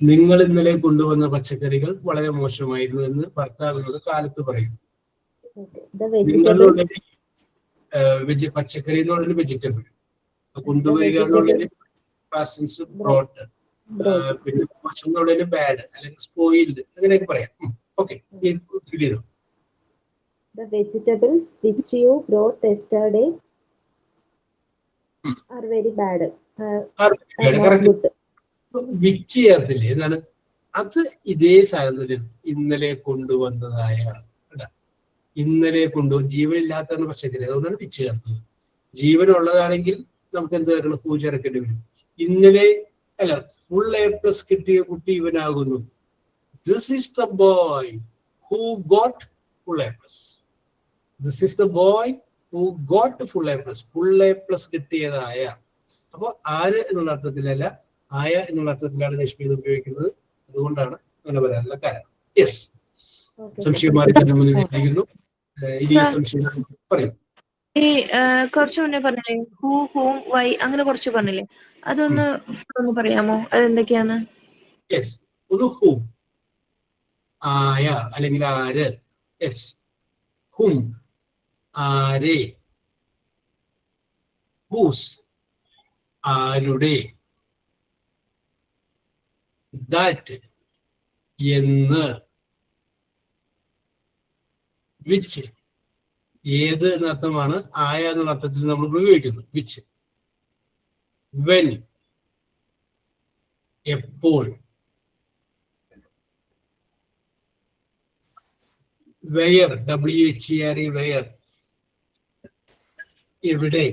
നിങ്ങൾ ഇന്നലെ കൊണ്ടുവന്ന പച്ചക്കറികൾ വളരെ മോശമായിരുന്നു എന്ന് ഭർത്താവിനോട് കാലത്ത് പറയും. Okay. The vegetables. നിങ്ങളുടേതിൽ പച്ചക്കറി എന്നുള്ളൊരു വെജിറ്റബിൾ, കൊണ്ടുവരിക എന്നുള്ളൊരു പാസൻസ് ബ്രോട്ട്, പിന്നെ മോശം എന്നുള്ളൊരു ബാഡ് അല്ലെങ്കിൽ സ്പോയിൽഡ്, അങ്ങനെയൊക്കെ പറയാം. ഓക്കെ, ഫിൽ ചെയ്തു. The vegetables which you brought yesterday are very bad. Are not good. Which ചേർത്തില്ലേ? എന്താണ് അത്? ഇതേ സാധനം ഇന്നലെ കൊണ്ടുവന്നതായ, ഇന്നലെ ജീവനില്ലാത്തതാണ് പച്ചക്കറി, അതുകൊണ്ടാണ് വിച്ച് ചേർത്തത്. ജീവനുള്ളതാണെങ്കിൽ നമുക്ക് എന്ത് ചേർക്കണം? പൂ ചേർക്കേണ്ടി വരും. ഇന്നലെ അല്ല, ഫുൾ A+ കിട്ടിയ കുട്ടി ഇവനാകുന്നു. This is the boy who got full A+. This is the boy who got full A+. Full A+ കിട്ടിയതായ. അപ്പൊ ആര് എന്നുള്ള അർത്ഥത്തിലല്ല, ആയ എന്നുള്ള അർത്ഥത്തിലാണ് രശ്മി ഇത് ഉപയോഗിക്കുന്നത്. അതുകൊണ്ടാണ് അങ്ങനെ വരാനുള്ള കാരണം. യെസ്, സംശയമാരി തന്നെ മുന്നിലിരിക്കുന്നു. ഇനി സംശയം പറയും. ഈ കുറച്ചു മുന്നേ പറഞ്ഞില്ലേ ഹൂ, ഹൂം, വൈ, അങ്ങനെ കുറച്ച് പറഞ്ഞില്ലേ, അതൊന്ന് പറയാമോ? അതെന്തൊക്കെയാന്ന്? യെസ്, ഒന്ന് ഹൂ, ആയ അല്ലെങ്കിൽ ആര്. യെസ്, ഹും, ആരെ. ഹൂസ്, ആരുടെ. ദാറ്റ്, എന്ന്. വിച്ച്, ഏത് എന്നർത്ഥമാണ് ആയ എന്നുള്ള അർത്ഥത്തിൽ നമ്മൾ ഉപയോഗിക്കുന്നത്. വിച്ച്. വെൻ, എപ്പോൾ. വെയർ, WHERE, വെയർ, എവിടെ.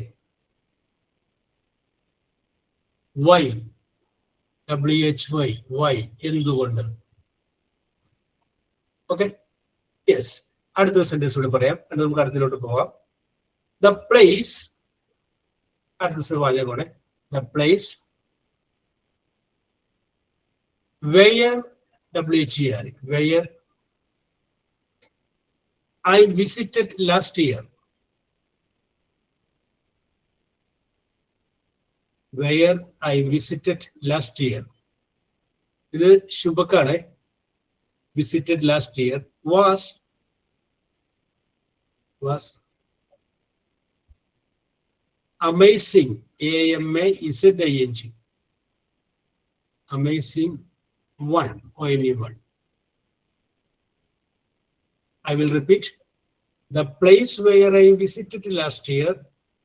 വൈ, WHY, വൈ, എന്തുകൊണ്ട്. Okay, yes. അടുത്ത സെന്റൻസ് കൂടെ പറയാം, എന്നിട്ട് നമുക്ക് അടുത്തിലോട്ട് പോവാം. ദ പ്ലേസ്, അടുത്ത വാചകമാണ്. The place where, WHERE, where I visited last year. Where I visited last year. ഇത് ശുഭക്കാണ്. Visited last year. Was amazing. AMAZING. Amazing one. OME1. I will repeat. The place where I visited last year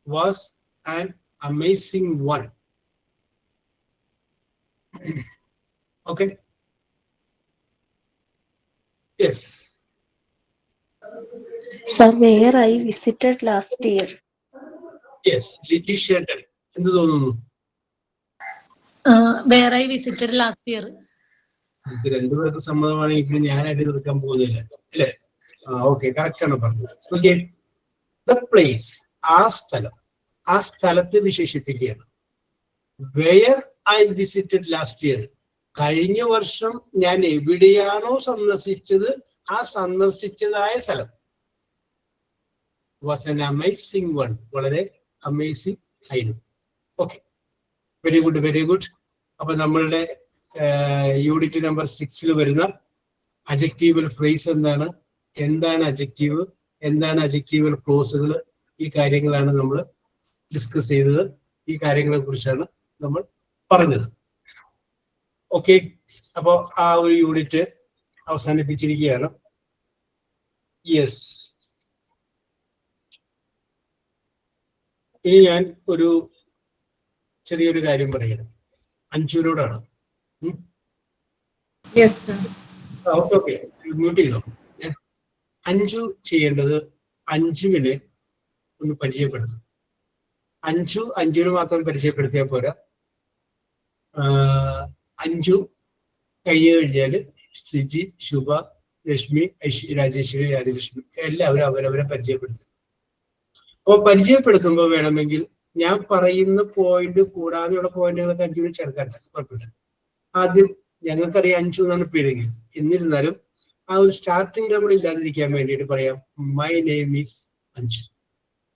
was an amazing one. Okay. Yes. Sir, where I visited last year. Yes. Letitia, എന്ത് തോന്നുന്നു? Where I visited last year. ഇത് രണ്ടുപേർക്ക് സമ്മതമാണെങ്കിൽ ഞാനായിട്ട് തീർക്കാൻ പോകുന്നില്ല അല്ലേ? ഓക്കെ, കറക്റ്റ് ആണ് പറഞ്ഞത്. ഓക്കെ, ദ പ്ലേസ്, ആ സ്ഥലം, ആ സ്ഥലത്തെ വിശേഷിപ്പിക്കുകയാണ്. Where I visited last year, കഴിഞ്ഞ വർഷം ഞാൻ എവിടെയാണോ സന്ദർശിച്ചത് ആ സന്ദർശിച്ചതായ സ്ഥലം. വാസ് ആൻ അമേസിംഗ് വൺ, വളരെ അമേസിംഗ് ആയിരുന്നു. Okay, very good, very good. അപ്പൊ നമ്മളുടെ യൂണിറ്റ് നമ്പർ 6 വരുന്ന അഡ്ജക്റ്റീവൽ ഫ്രേസ് എന്താണ്, എന്താണ് അഡ്ജക്റ്റീവ്, എന്താണ് അഡ്ജക്റ്റീവൽ ക്ലോസുകൾ, ഈ കാര്യങ്ങളാണ് നമ്മൾ ഡിസ്കസ് ചെയ്തത്. ഈ കാര്യങ്ങളെ കുറിച്ചാണ് നമ്മൾ പറഞ്ഞത്. ഓക്കെ, അപ്പോ ആ ഒരു യൂണിറ്റ് അവസാനിപ്പിച്ചിരിക്കുകയാണ്. യെസ്, ഇനി ഞാൻ ഒരു ചെറിയൊരു കാര്യം പറയണം. അഞ്ജുവിനോടാണ്. ഓക്കെ, മ്യൂട്ട് ചെയ്തോ. അഞ്ജു ചെയ്യേണ്ടത് അഞ്ജുവിനെ ഒന്ന് പരിചയപ്പെടുത്തും. അഞ്ജുവിന് മാത്രം പരിചയപ്പെടുത്തിയാൽ പോരാ. അഞ്ജു കഴിഞ്ഞു കഴിഞ്ഞാൽ സിജി, ശുഭ, രശ്മി, രാജേശ്വരി, രാജലക്ഷ്മി എല്ലാവരും അവരവരെ പരിചയപ്പെടുത്തും. അപ്പൊ പരിചയപ്പെടുത്തുമ്പോൾ വേണമെങ്കിൽ ഞാൻ പറയുന്ന പോയിന്റ് കൂടാതെയുള്ള പോയിന്റുകളൊക്കെ അഞ്ജുവിന് ചേർക്കാണ്ട, കുഴപ്പമില്ല. ആദ്യം ഞങ്ങൾക്കറിയാം അഞ്ജു എന്നാണ് പേരെങ്കിൽ, എന്നിരുന്നാലും ആ ഒരു സ്റ്റാർട്ടിംഗ് ട്രബിൾ ഇല്ലാതിരിക്കാൻ വേണ്ടിയിട്ട് പറയാം, മൈ നെയിം ഈസ് അഞ്ജു,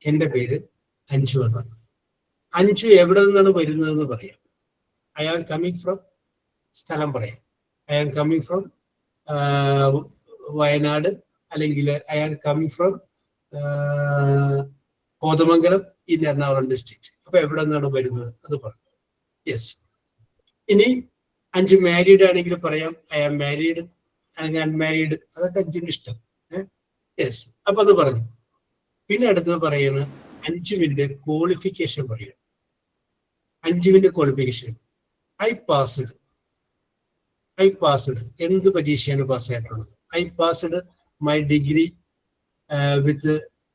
എന്റെ പേര് അഞ്ജു എന്നാണ്. അഞ്ജു എവിടെ നിന്നാണ് വരുന്നതെന്ന് പറയാം. ഐ ആം കമ്മിങ് ഫ്രം, സ്ഥലം പറയാം. I am coming from Wayanad, അല്ലെങ്കിൽ I am coming from Kothamangalam in Ernakulam district. അപ്പൊ എവിടെ നിന്നാണ് വരുന്നത് അത് പറഞ്ഞു. യെസ്. ഇനി 5 മാരീഡ് ആണെങ്കിൽ പറയാം ഐ ആം മാരീഡ് അല്ലെങ്കിൽ അൺമാരീഡ്, അതൊക്കെ 5ന് ഇഷ്ടം. യെസ്, അപ്പൊ അത് പറഞ്ഞു. പിന്നെ അടുത്തത് പറയുന്നത് 5 മിനിറ്റ് ക്വാളിഫിക്കേഷൻ പറയുക. 5 മിനിറ്റ് ക്വാളിഫിക്കേഷൻ. ഐ പാസ്ഡ് എന്ത് പരീക്ഷയാണ് പാസ്സായിട്ടുള്ളത്? I passed my degree with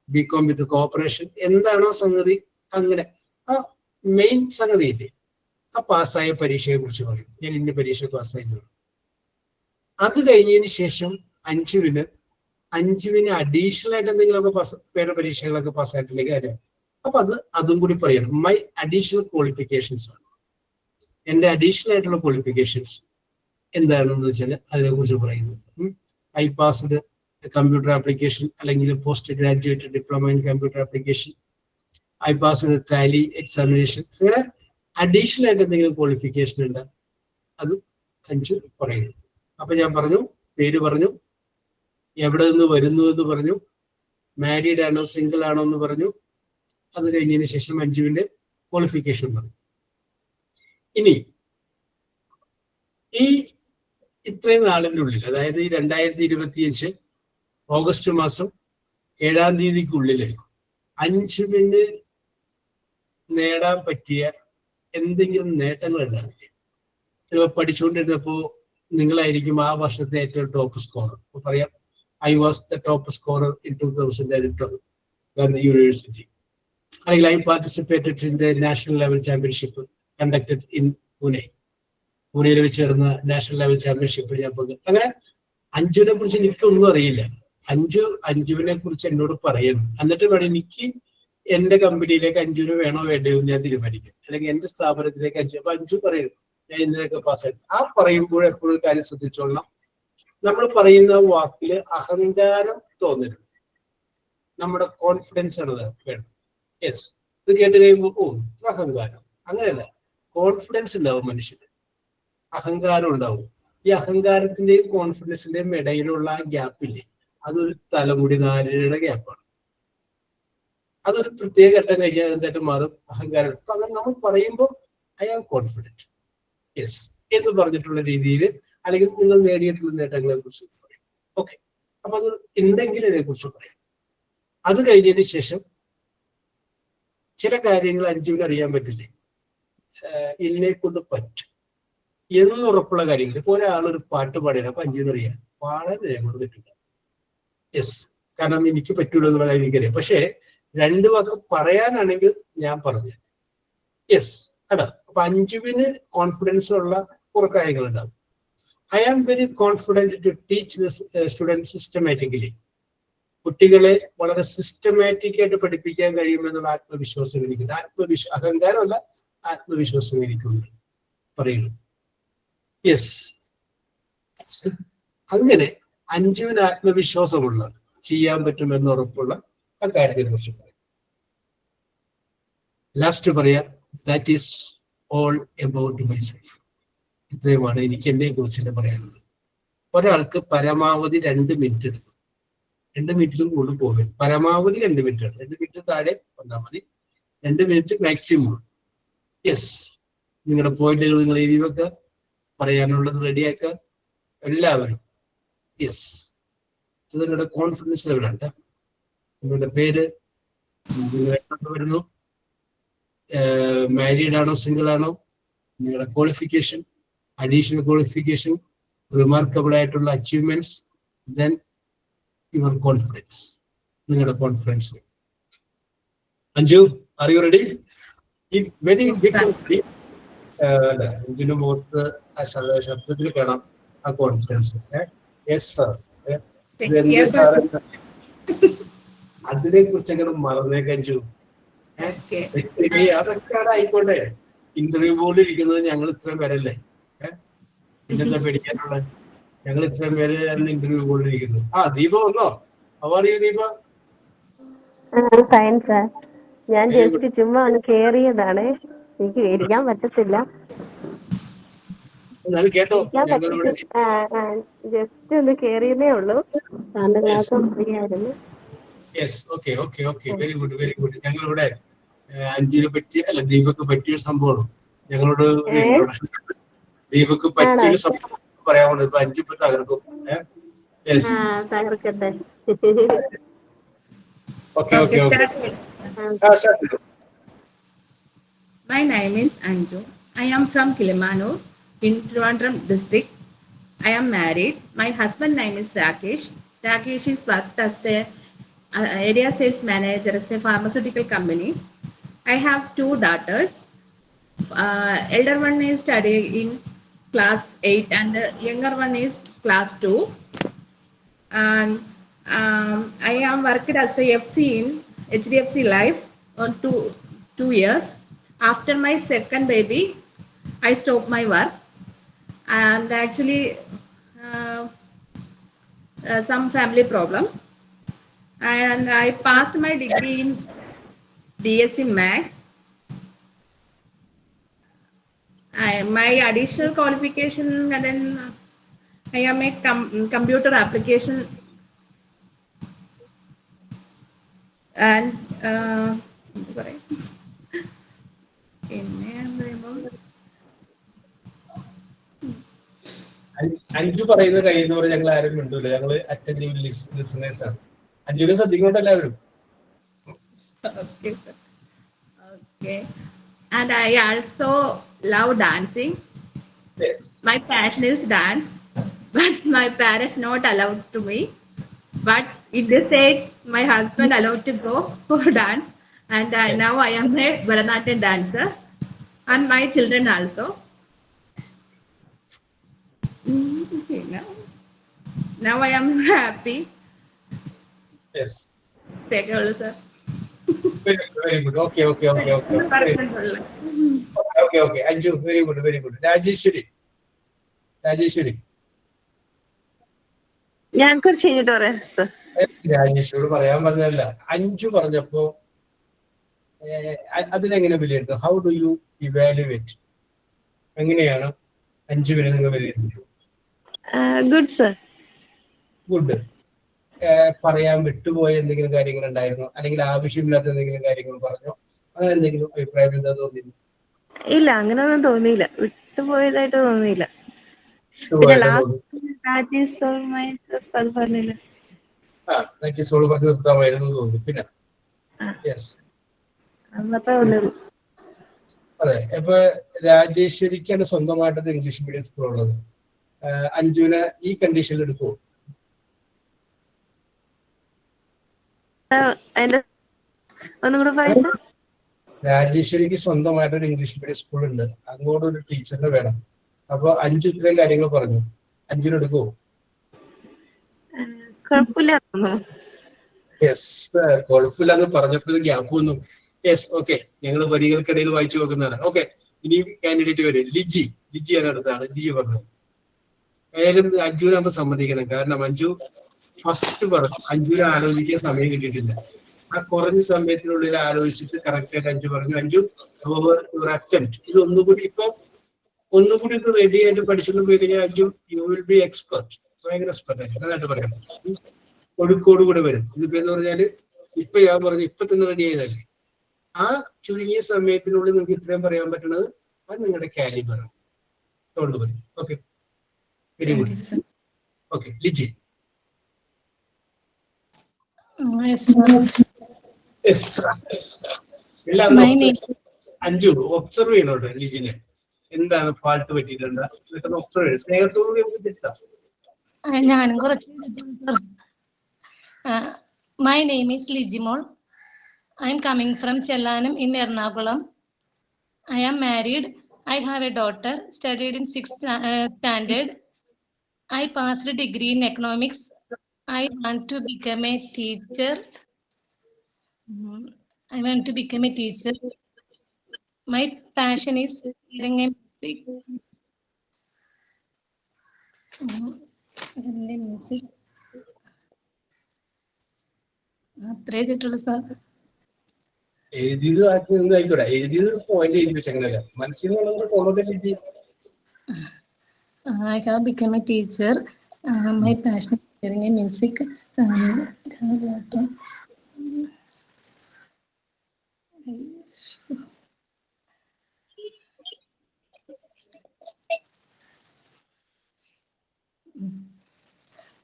B Com with cooperation. എന്താണോ സംഗതി അങ്ങനെ ആ മെയിൻ സംഗതി ഇല്ലേ, ആ പാസ്സായ പരീക്ഷയെ കുറിച്ച് പറയും. ഞാൻ ഇന്ന പരീക്ഷ പാസ്സായത്. അത് കഴിഞ്ഞതിന് ശേഷം 5 മിനിറ്റ് അഡീഷണൽ ആയിട്ട് എന്തെങ്കിലുമൊക്കെ വേറെ പരീക്ഷകളൊക്കെ പാസ്സായിട്ടില്ലെങ്കിൽ അറിയാം. അപ്പൊ അതും കൂടി പറയണം. മൈ അഡീഷണൽ ക്വാളിഫിക്കേഷൻസ് ആണ്. എന്റെ അഡീഷണൽ ആയിട്ടുള്ള ക്വാളിഫിക്കേഷൻസ് എന്താണെന്ന് വെച്ചാൽ അതിനെ കുറിച്ച് പറയുന്നു. ഐ പാസ്ഡ് കമ്പ്യൂട്ടർ ആപ്ലിക്കേഷൻ അല്ലെങ്കിൽ post graduate diploma in computer application. I passed Tally examination. അങ്ങനെ അഡീഷണൽ ആയിട്ട് എന്തെങ്കിലും ക്വാളിഫിക്കേഷൻ ഉണ്ട്, അത് 5 പറയുന്നു. അപ്പൊ ഞാൻ പറഞ്ഞു, പേര് പറഞ്ഞു, എവിടെ നിന്ന് വരുന്നു എന്ന് പറഞ്ഞു, മാരീഡ് ആണോ സിംഗിൾ ആണോ എന്ന് പറഞ്ഞു. അത് കഴിഞ്ഞതിന് ശേഷം 5 മിനിറ്റ് ക്വാളിഫിക്കേഷൻ പറഞ്ഞു. ഇനി ഈ ഇത്രയും നാളിൻ്റെ ഉള്ളിൽ, അതായത് ഈ 2025 ഓഗസ്റ്റ് മാസം 7-ാം തീയതിക്കുള്ളിൽ 5 മിനിറ്റ് നേടാൻ പറ്റിയ എന്തെങ്കിലും നേട്ടങ്ങൾ ഉണ്ടാവില്ലേ? ചിലപ്പോൾ പഠിച്ചുകൊണ്ടിരുന്നപ്പോ നിങ്ങളായിരിക്കും ആ വർഷത്തെ ഏറ്റവും ടോപ്പ് സ്കോറർ. അപ്പൊ പറയാം, I was the top scorer in 2012 Gandhi university. അല്ലെങ്കിൽ I participated in the national level championship conducted in Pune. പൂനെയിൽ വെച്ച് ചേർന്ന നാഷണൽ ലെവൽ ചാമ്പ്യൻഷിപ്പ് ഞാൻ പങ്കെടുത്തു. അങ്ങനെ 5-നെ കുറിച്ച് എനിക്കൊന്നും അറിയില്ല. 5-നെ കുറിച്ച് എന്നോട് പറയണം. എന്നിട്ട് വേണം എനിക്ക് എന്റെ കമ്പനിയിലേക്ക് 5-ന് വേണോ വേണ്ടയോ എന്ന് ഞാൻ തീരുമാനിക്കും. അല്ലെങ്കിൽ എന്റെ സ്ഥാപനത്തിലേക്ക് 5. അപ്പൊ 5 പറയും ഞാൻ ഇന്നതൊക്കെ പാസ്സായി. ആ പറയുമ്പോൾ എപ്പോഴും കാര്യം ശ്രദ്ധിച്ചോളണം, നമ്മൾ പറയുന്ന വാക്കില് അഹങ്കാരം തോന്നരുത്. നമ്മുടെ കോൺഫിഡൻസ് ആണ് വേണ്ടത്. യെസ്, ഇത് കേട്ട് കഴിയുമ്പോൾ ഓ അഹങ്കാരം, അങ്ങനെയല്ല. കോൺഫിഡൻസ് ഉണ്ടാവും മനുഷ്യന്, അഹങ്കാരം ഉണ്ടാവും. ഈ അഹങ്കാരത്തിന്റെയും കോൺഫിഡൻസിന്റെയും ഇടയിലുള്ള ആ ഗ്യാപ്പില്ലേ, അതൊരു തലമുടി നാരയുടെ ഗ്യാപ്പാണ്. അതൊരു പ്രത്യേക ഘട്ടം കഴിഞ്ഞാൽ എന്തായിട്ട് മാറും? അഹങ്കാരം. അപ്പൊ അങ്ങനെ നമ്മൾ പറയുമ്പോൾ ഐ ആം കോൺഫിഡൻറ്റ്, യെസ് എന്ന് പറഞ്ഞിട്ടുള്ള രീതിയിൽ, അല്ലെങ്കിൽ നിങ്ങൾ നേടിയിട്ടുള്ള നേട്ടങ്ങളെ കുറിച്ച് പറയും. ഓക്കെ, അപ്പൊ അത് ഉണ്ടെങ്കിൽ അതിനെ കുറിച്ച് പറയാം. അത് കഴിഞ്ഞതിന് ശേഷം ചില കാര്യങ്ങൾ 5-ന് അറിയാൻ പറ്റില്ലേ, ഇതിനെ കൊണ്ട് പറ്റും എന്നുറപ്പുള്ള കാര്യങ്ങൾ. ഇപ്പൊ ഒരാളൊരു പാട്ട് പാടിയാണ്, അപ്പൊ 5-ന് അറിയാം പാടാൻ കൊണ്ട് പറ്റില്ല. യെസ്, കാരണം എനിക്ക് പറ്റൂല എന്നുള്ള കാര്യം എനിക്കറിയാം. പക്ഷേ 2 വാക്ക് പറയാനാണെങ്കിൽ ഞാൻ പറഞ്ഞു. യെസ്, അടാ. അപ്പൊ 5-ന് കോൺഫിഡൻസ് ഉള്ള കുറെ കാര്യങ്ങൾ ഉണ്ടാവും. I am very confident to teach the student systematically. കുട്ടികളെ വളരെ സിസ്റ്റമാറ്റിക് ആയിട്ട് പഠിപ്പിക്കാൻ കഴിയുമെന്നുള്ള ആത്മവിശ്വാസം എനിക്കുണ്ട്. അഹങ്കാരമല്ല, ആത്മവിശ്വാസം എനിക്കുണ്ട് പറയുന്നു. യെസ്, അങ്ങനെ 5-ന് ആത്മവിശ്വാസമുള്ള, ചെയ്യാൻ പറ്റുമെന്ന് ഉറപ്പുള്ള ആ കാര്യത്തിനെ കുറിച്ച് പറയും. ലാസ്റ്റ് പറയാം, that is all about myself. ഇത്രയുമാണ് എനിക്ക് എന്നെ കുറിച്ച് പറയാനുള്ളത്. ഒരാൾക്ക് പരമാവധി 2 മിനിറ്റ് എടുക്കും. 2 മിനിറ്റിലും കൂടുതൽ പോകും. പരമാവധി 2 മിനിറ്റ് ആണ്. 2 മിനിറ്റ് താഴെ വന്നാൽ മതി. 2 മിനിറ്റ് മാക്സിമം. യെസ്, നിങ്ങളുടെ പോയിന്റുകൾ നിങ്ങൾ എഴുതി വെക്കുക, പറയാനുള്ളത് റെഡിയാക്കുക എല്ലാവരും. യെസ്, ഇത് നിങ്ങളുടെ കോൺഫിഡൻസ് ലെവലാണ്. നിങ്ങളുടെ പേര്, നിങ്ങൾ എങ്ങോട്ട് വരുന്നു, മാരീഡ് ആണോ സിംഗിൾ ആണോ, നിങ്ങളുടെ ക്വാളിഫിക്കേഷൻ, അഡീഷണൽ ക്വാളിഫിക്കേഷൻ, റിമാർക്കബിൾ ആയിട്ടുള്ള അച്ചീവ്മെന്റ്സ്, ദെൻ യുവർ കോൺഫിഡൻസ്, നിങ്ങളുടെ confidence. Anju, are you ready? ഈ വെരി ബിഗ് ഇതിന് മുഖത്ത് ആ ശബ്ദത്തിൽ കാണാം ആ കോൺഫിഡൻസ്. യെസ് സാർ, അതിനെ കുറിച്ചങ്ങനെ മറന്നേക്കഞ്ചു. അതൊക്കെ ആയിക്കോട്ടെ, ഇന്റർവ്യൂ പോലും ഇരിക്കുന്നത് ഞങ്ങൾ ഇത്രയും പേരല്ലേ, പിന്നെന്താ പേടിക്കാനുള്ളത്? ഞങ്ങൾ ഇത്രയും പേര് ഇന്റർവ്യൂ പോലും ഇരിക്കുന്നു. ആ ദീപ വന്നോ? അവറിയോ ദീപ? ഫൈൻ സാർ, ഞാൻ ജസ്റ്റ് ചുമ്മാ ഒന്ന് കേറിയതാണ്, എനിക്ക് ഇരിക്കാൻ പറ്റത്തില്ല. ജസ്റ്റ് ഒന്ന് കേറിയതേ ഉള്ളൂ, സാറിന്റെ ക്ലാസ് ഫ്രീ ആയിരുന്നു. Yes, okay okay okay, very good very good. ഞങ്ങളിവിടെ അഞ്ജുവിനെ പറ്റി അല്ല ദീപക്ക് പറ്റിയൊരു സംഭവമാണ് ഞങ്ങളോട് ഒരു ഇൻട്രൊഡക്ഷൻ. ദീപക്ക് പറ്റിയൊരു സംഭവം പറയാവുന്നത്. ഇപ്പൊ അഞ്ജു ഇപ്പൊ തകർക്കും. യെസ്, തകർക്കട്ടെ. Okay okay okay. Start. My name is Anju. I am from Kilimanur in Trivandrum district. I am married. My husband name is Rakesh. Rakesh is worked as a area sales manager as a pharmaceutical company. I have 2 daughters. Elder one is studying in class 8 and the younger one is class 2. And I am worked as a FC in HDFC Life on 2 years. After my second baby, I stopped my work and actually some family problem. And I passed my degree in BSc Maths. My additional qualification, and then I am a computer application and Anju പറയുന്നത് കഴിയുന്നവർ ഞങ്ങൾ ആരും മിണ്ടൂല. ഞങ്ങള് അറ്റൻഡീവ് ലിസണേഴ്സ് ആണ്. അഞ്ജുവിനെ ശ്രദ്ധിക്കുന്നുണ്ട് എല്ലാവരും. Okay, sir. Okay. And I also love dancing. Yes. My passion is dance, but my parents not allowed to me. But in this age, my husband allowed to go for dance, and now I am a Bharatanatyam dancer, and my children also. Okay, now I am happy. Yes. Take it all, sir. Very good. Okay. Okay. Anju, very good. Rajeshwari. ഞാൻ കുറച്ച് കഴിഞ്ഞിട്ട് പറയാം സർ. രാജേഷിനോട് പറയാൻ പറഞ്ഞതല്ല, അഞ്ജു പറഞ്ഞപ്പോ അതിനെങ്ങനെ വിലയിരുത്തും? How do you evaluate? എങ്ങനെയാണ് അഞ്ജുവിനെ നിങ്ങൾ വിലയിരുത്തുന്നത്? Good sir. ഗുഡ്. പറയാൻ വിട്ടുപോയ എന്തെങ്കിലും കാര്യങ്ങൾ ഉണ്ടായിരുന്നോ, അല്ലെങ്കിൽ ആവശ്യമില്ലാത്ത എന്തെങ്കിലും കാര്യങ്ങൾ പറഞ്ഞോ? അങ്ങനെ എന്തെങ്കിലും അഭിപ്രായം എന്താ തോന്നിയിരുന്നു? ഇല്ല, അങ്ങനെയൊന്നും തോന്നിയില്ല. വിട്ടുപോയതായിട്ട് തോന്നിയില്ല. അത് പറഞ്ഞില്ല. പറഞ്ഞു നിർത്താമായിരുന്നു തോന്നി. പിന്നെ അതെ. ഇപ്പൊ രാജേശ്വരിക്കാണ് സ്വന്തമായിട്ടൊരു ഇംഗ്ലീഷ് മീഡിയം സ്കൂൾ ഉള്ളത്. അഞ്ജുവിനെ ഈ കണ്ടീഷനിൽ എടുക്കുമോ? രാജേശ്വരിക്ക് സ്വന്തമായിട്ടൊരു ഇംഗ്ലീഷ് മീഡിയം സ്കൂൾ ഉണ്ട്. അങ്ങോട്ട് ഒരു ടീച്ചറിനെ വേണം. അപ്പൊ അഞ്ജു ഇത്രയും കാര്യങ്ങൾ പറഞ്ഞു, അഞ്ജുവിന് എടുക്കുമോ? കുഴപ്പമില്ലാന്ന് പറഞ്ഞപ്പോഴും ഗ്യാപ്പ് വന്നു. Yes, okay. ഞങ്ങൾ വരികൾക്കിടയിൽ വായിച്ചു നോക്കുന്നതാണ്. ഓക്കെ, ഇനി കാൻഡിഡേറ്റ് വരും. ലിജിയാണ് അടുത്താണ്. ലിജി പറഞ്ഞു. ഏതായാലും അഞ്ജുവിനെ നമ്മൾ സമ്മതിക്കണം. കാരണം അഞ്ജു ഫസ്റ്റ് പറഞ്ഞു അഞ്ജുവിനെ ആലോചിക്കാൻ സമയം കിട്ടിയിട്ടില്ല. ആ കുറഞ്ഞ സമയത്തിനുള്ളിൽ ആലോചിച്ചിട്ട് കറക്റ്റ് ആയിട്ട് അഞ്ജു പറഞ്ഞു. അഞ്ജു അറ്റംപ്റ്റ് ഇത് ഒന്നുകൂടി ഒന്ന് റെഡി ആയിട്ട് പഠിച്ചുകൊണ്ട് പോയി കഴിഞ്ഞാൽ Anju you will be expert. ഭയങ്കര എക്സ്പെർട്ട് ആയിട്ട് അതായിട്ട് പറയാം. ഒഴുക്കോട് കൂടെ വരും. ഇതിപ്പോ എന്ന് പറഞ്ഞാല് ഇപ്പൊ ഞാൻ പറഞ്ഞു ഇപ്പൊ തന്നെ റെഡി ചെയ്തല്ലേ. ആ ചുരുങ്ങിയ സമയത്തിനുള്ളിൽ നിങ്ങൾക്ക് ഇത്രയും പറയാൻ പറ്റുന്നത് അത് നിങ്ങളുടെ കാലിബറാണ്. Okay, very good. Okay, Liji. Anju observe ചെയ്യണോട്ടോ ലിജിനെ. എന്താണ് ഫാൾട്ട് പറ്റിയിട്ടുണ്ട് ഇതൊക്കെ ഒബ്സർവ് ചെയ്യും. സ്നേഹത്തോടുകൂടി നമുക്ക് തിരുത്താം. ഞാനും കുറച്ച്. My name is Lijimol. I am coming from Chellanem in Ernakulam. I am married. I have a daughter, studied in 6th standard. I passed a degree in economics. I want to become a teacher. My passion is hearing a music. അത്രേ ചെയ്തിട്ടുള്ളൂ സാർ. എഴുതിയത് ആയിക്കോട്ടെ. എഴുതിയത് പോയിന്റ് എഴുതി വെച്ചങ്ങനല്ല, മനസ്സിൽ നിന്നുള്ള കോൺവെർട്ട്. I have become a teacher. My passion is hearing a music.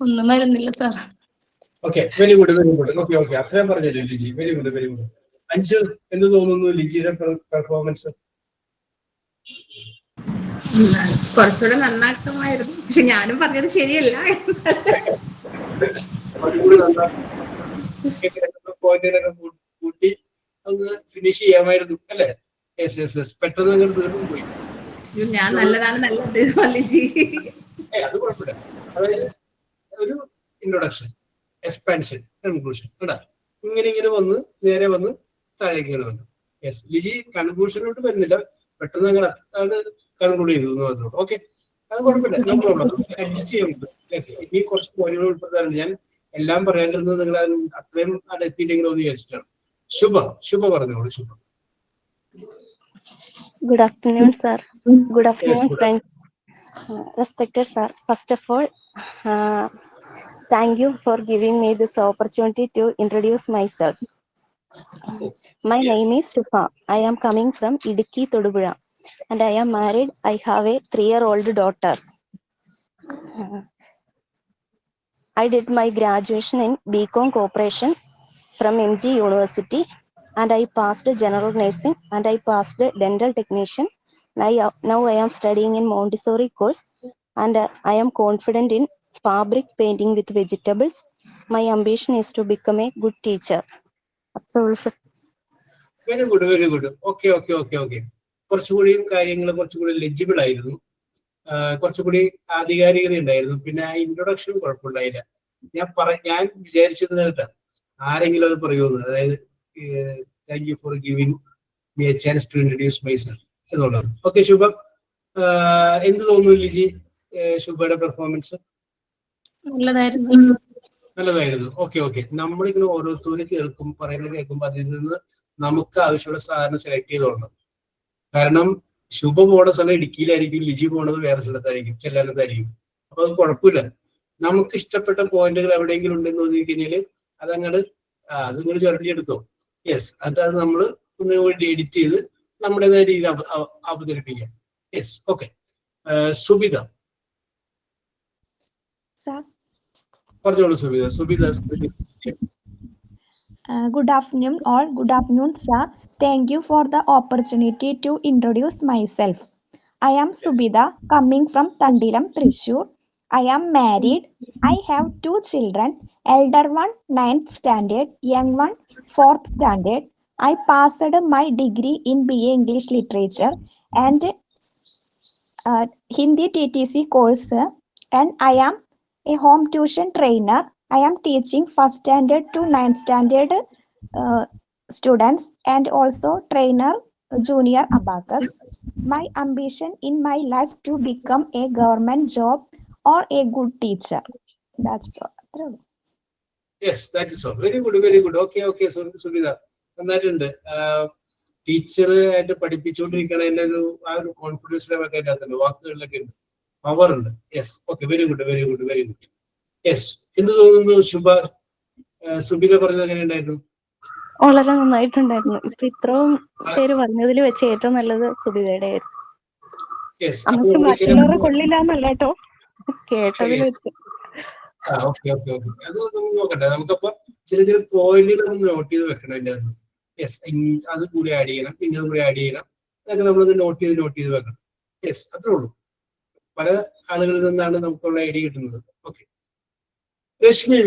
ഒന്നും വരുന്നില്ല sir. Okay, very good very good. Okay okay, അത്രയും പറഞ്ഞല്ലോ Liji. Very good very good. അഞ്ച്, എന്ത് തോന്നുന്നു ലിജിയുടെ പെർഫോമൻസ്? കുറച്ചുകൂടെ നന്നാക്കുമായിരുന്നു, പക്ഷെ ഞാനും പറഞ്ഞത് ശരിയല്ല. പോയിന്റിനൊക്കെ കൂട്ടി ഒന്ന് ഫിനിഷ് ചെയ്യാമായിരുന്നു അല്ലേ? യെസ് യെസ് യെസ്, പെട്ടെന്ന് അങ്ങോട്ട് തീർന്നു പോയി. ഞാൻ നല്ലതാണ് നല്ലത് ലിജി. അത് കുഴപ്പമില്ല. അതായത് ഒരു ഇൻട്രൊഡക്ഷൻ, എക്സ്പാൻഷൻ, കൺക്ലൂഷൻ കേട്ടാ, ഇങ്ങനെ വന്ന് നേരെ വന്ന് താഴേക്ക് ഇങ്ങനെ വന്നു. യെസ്, ലിജി കൺക്ലൂഷനിലോട്ട് വരുന്നില്ല, പെട്ടെന്ന് അങ്ങനെ കൺക്ലൂഡ് ചെയ്തു എന്ന് മാത്രമേ. ഓക്കെ, അത് കുഴപ്പമില്ല, നോ പ്രോബ്ലം, അഡ്ജസ്റ്റ് ചെയ്യാൻ പറ്റും. ഇനി കുറച്ച് പോയിന്റുകൾ ഉൾപ്പെടുത്താറുണ്ട്. ഞാൻ എല്ലാം പറയാണ്ടിരുന്നത് നിങ്ങൾ അത്രയും അവിടെ എത്തിയില്ലെങ്കിലോ എന്ന് വിചാരിച്ചിട്ടാണ്. ശുഭ പറഞ്ഞോളൂ. ശുഭ. Good afternoon, sir. Good afternoon, Yes, good friends. Respected sir, first of all, thank you for giving me this opportunity to introduce myself. My Yes. name is Shubha. I am coming from Idukki, Todupuzha, and I am married. I have a 3-year-old daughter. I did my graduation in BCom Corporation from MG University, and I passed general nursing, and I passed dental technician. Now I am studying in Montessori course, and I am confident in fabric painting with vegetables. My ambition is to become a good teacher. Very good very good. Okay okay okay okay, കുറച്ചുകൂടി കാര്യങ്ങൾ കുറച്ചുകൂടി ലെജിബിൾ ആയിരുന്നു, കുറച്ചുകൂടി ആധികാരികത ഉണ്ടായിരുന്നു. പിന്നെ ആ ഇൻട്രൊഡക്ഷൻ കുഴപ്പമുണ്ടായില്ല. ഞാൻ വിചാരിച്ചത് കേട്ടാ ആരെങ്കിലും അത് പറയുമെന്ന്, അതായത് thank you for giving me a chance to introduce myself എന്നുള്ളത്. ഓക്കെ ശുഭ, എന്ത് തോന്നുന്നു ലിജി, ശുഭയുടെ പെർഫോമൻസ്? നല്ലതായിരുന്നു. ഓക്കെ ഓക്കെ, നമ്മളിങ്ങനെ ഓരോരുത്തരും പറയുന്നത് കേൾക്കുമ്പോൾ അതിൽ നിന്ന് നമുക്ക് ആവശ്യമുള്ള സാധനം സെലക്ട് ചെയ്തോളണം. കാരണം ശുഭ പോണ സ്ഥലം ഇടുക്കിയിലായിരിക്കും, ലിജി പോണത് വേറെ സ്ഥലത്തായിരിക്കും, ചെല്ലാനത്തായിരിക്കും. അപ്പൊ അത് കുഴപ്പമില്ല. നമുക്ക് ഇഷ്ടപ്പെട്ട പോയിന്റുകൾ എവിടെയെങ്കിലും ഉണ്ടെന്ന് തോന്നി കഴിഞ്ഞാല് അതങ്ങോട്ട് അതിങ്ങോട്ട് ചുരണ്ടിയെടുത്തോ. യെസ്, അത് നമ്മൾ ഒന്നുകൂടി എഡിറ്റ് ചെയ്ത് നമ്മുടേതായ രീതിയിൽ അവതരിപ്പിക്കാം. Yes, okay. സുബിത പറഞ്ഞോളൂ. Subitha. Good afternoon all. Good afternoon, sir. Thank you for the opportunity to introduce myself. I am Subida, coming from Tandilam, Thrissur. I am married. I have 2 children. Elder one 9th standard, young one 4th standard. I passed my degree in BA English Literature and Hindi TTC course, and I am a home tuition trainer. I am teaching 1st standard to 9th standard students, and also trainer junior abacus. My ambition in my life to become a government job or a good teacher. That's all. Yes, that is all. Very good, very good. Okay, okay, Subitha, നന്നായിട്ടുണ്ട്. ടീച്ചർ ആയിട്ട് പഠിപ്പിച്ചുകൊണ്ടിരിക്കണതിന്റെ ആ ഒരു കോൺഫിഡൻസ് ലെവലൊക്കെ അതിനകത്തുണ്ട്, വാക്കുകളിലൊക്കെ ഉണ്ട്, പവർ ഉണ്ട്. Yes, okay, very good very good very good. Yes, എന്ത് തോന്നുന്നു ശുഭ? സുബിത പറഞ്ഞത് എങ്ങനെ ഉണ്ടായിരുന്നു? വളരെ നന്നായിട്ടുണ്ടായിരുന്നു. ഇപ്പൊ ഇത്രയും പേര് പറഞ്ഞതിൽ വെച്ച് ഏറ്റവും നല്ലത് സുബിതയുടെ ആയിരുന്നു. നമുക്ക് മറ്റുള്ളവരെ കൊള്ളില്ല എന്നല്ല കേട്ടോ, കേട്ടതിൽ വെച്ച്. ഓക്കെ ഓക്കെ ഓക്കെ, അത് നമുക്ക് നോക്കട്ടെ. നമുക്കപ്പോ ചില പോയിന്റുകൾ നോട്ട് ചെയ്ത് വെക്കണം അതിൻ്റെ അകത്ത്. യെസ്, അത് കൂടി ആഡ് ചെയ്യണം, പിന്നെ അതും കൂടി ആഡ് ചെയ്യണം, അതൊക്കെ നമ്മളത് നോട്ട് ചെയ്ത് വെക്കണം. യെസ്, അത്രേ ഉള്ളൂ. പല ആളുകളിൽ നിന്നാണ് നമുക്കുള്ള ഐഡിയ കിട്ടുന്നത്. Okay, Reshmi,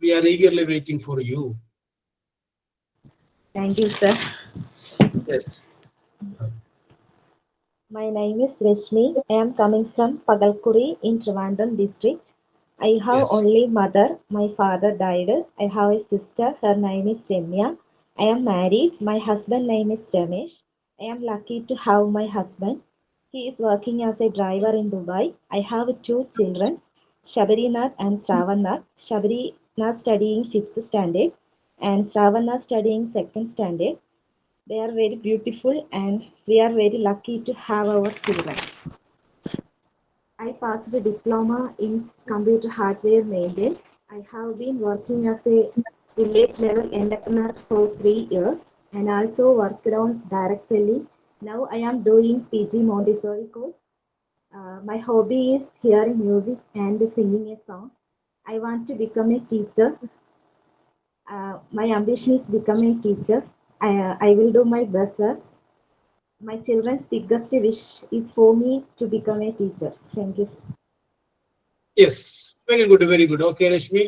we are eagerly waiting for you. Thank you, sir. Yes. My name is Rashmi. I am coming from Pagalkuri in Trivandrum district. I have only mother. My father died. I have a sister. Her name is Ramya. I am married. My husband name is Ramesh. I am lucky to have my husband. He is working as a driver in Dubai. I have 2 children, Shabarinath and Shravanath. Shabarinath studying 5th standard and Shravanath studying 2nd standard. They are very beautiful and we are very lucky to have our children. I passed the diploma in computer hardware maintenance. I have been working as a village level entrepreneur for 3 years. and also worked on directly. Now I am doing PG Montessori course. My hobby is hearing music and singing a song. I want to become a teacher. My ambition is become a teacher. I will do my best, sir. My children's biggest wish is for me to become a teacher. Thank you. Yes, very good, very good. Okay, Rashmi.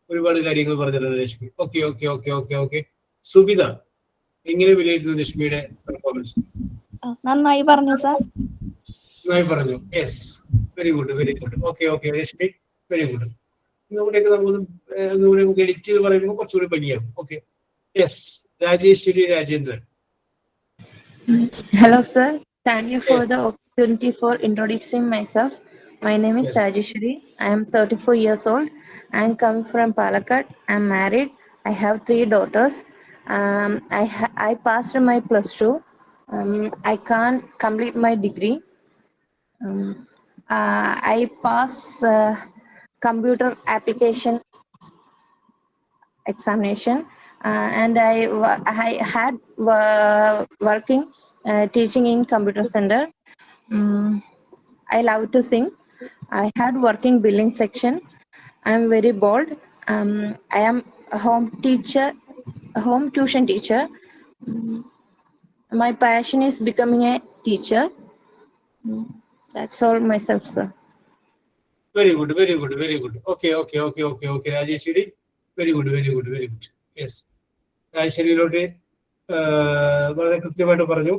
ഒരുപാട് കാര്യങ്ങൾ പറഞ്ഞിട്ടുണ്ട് Rashmi. Okay okay okay okay okay. Subitha, എങ്ങനെ വിലയിരുത്തുന്നു രശ്മിയുടെ പെർഫോമൻസ്? നന്നായി പറഞ്ഞു സാർ. നന്നായി പറഞ്ഞു. Yes, very good very good. Okay okay Rashmi, very good. ഇന്നുകൂടെയൊക്കെ നമുക്ക് എഡിറ്റ് ചെയ്ത് പറയുമ്പോൾ കുറച്ചുകൂടി ഭംഗിയാവും. Okay. Yes, Rajeswari Rajendran. Hello, sir. Thank you for the opportunity for introducing myself. My name is Yes. Rajeshwari. I am 34 years old. I am come from Palakkad. I am married. I have 3 daughters. I passed my +2. I can't complete my degree. I pass computer application examination, and I had working teaching in computer center. I love to sing. I had working billing section. I am very bold. I am a home tuition teacher. My passion is becoming a teacher. That's all myself, sir. Very good, very good, very good. Okay, okay, okay, okay, okay. Rajeshwari, very good, very good, very good. Yes. രാജേശ്വരിയിലോട്ട് വളരെ കൃത്യമായിട്ട് പറഞ്ഞു.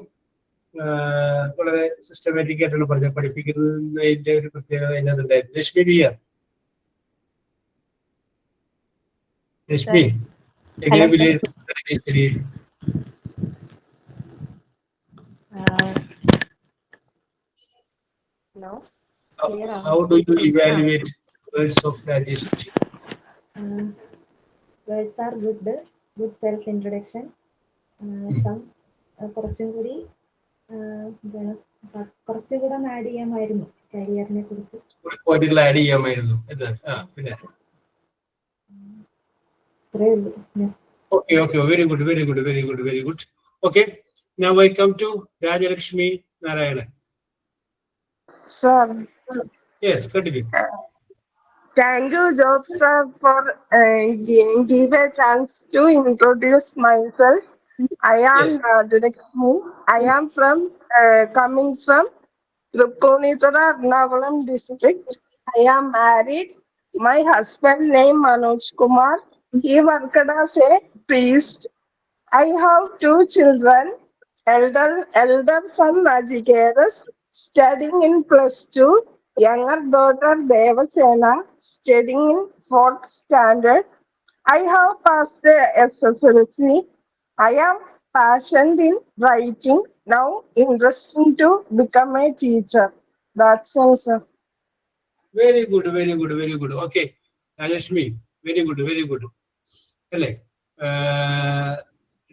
വളരെ സിസ്റ്റമാറ്റിക് ആയിട്ടാണ് പറഞ്ഞത്. പഠിപ്പിക്കുന്നതിന്റെ ഒരു പ്രത്യേകത അതിനകത്തുണ്ടായിരുന്നു. രശ്മി ബിയ, രശ്മി എങ്ങനെ വിലയിരുത്തുന്നു രാജേശ്വരിയെ? Hello. How do you evaluate words of Rajeshwari? Words are good self-introduction. Some കുറച്ചും കൂടി കുറച്ചുകൂടെ ആഡ് ചെയ്യാമായിരുന്നു കരിയറിനെ കുറിച്ച്. പോയിന്റുകൾ ആഡ് ചെയ്യാമായിരുന്നു. പിന്നെ okay, okay, very good, very good, very good, very good. Okay, now I come to Rajalakshmi Narayana. Sir, Yes, continue. thank you, Job sir, for give a chance to introduce myself. I am Yes. Rajalakshmi. I am coming from Thripurnithura, Ernakulam district. I am married. My husband name Manoj Kumar. He worked as a priest. I have 2 children. Elder son Najigeras studying in +2. Younger daughter Devasena studying in 4th standard. I have passed the SSLC. I am passionate in writing. Now interested to become a teacher. That's all, sir. Very good, very good, very good. Okay, Rajashmi, very good, very good. അല്ലേ?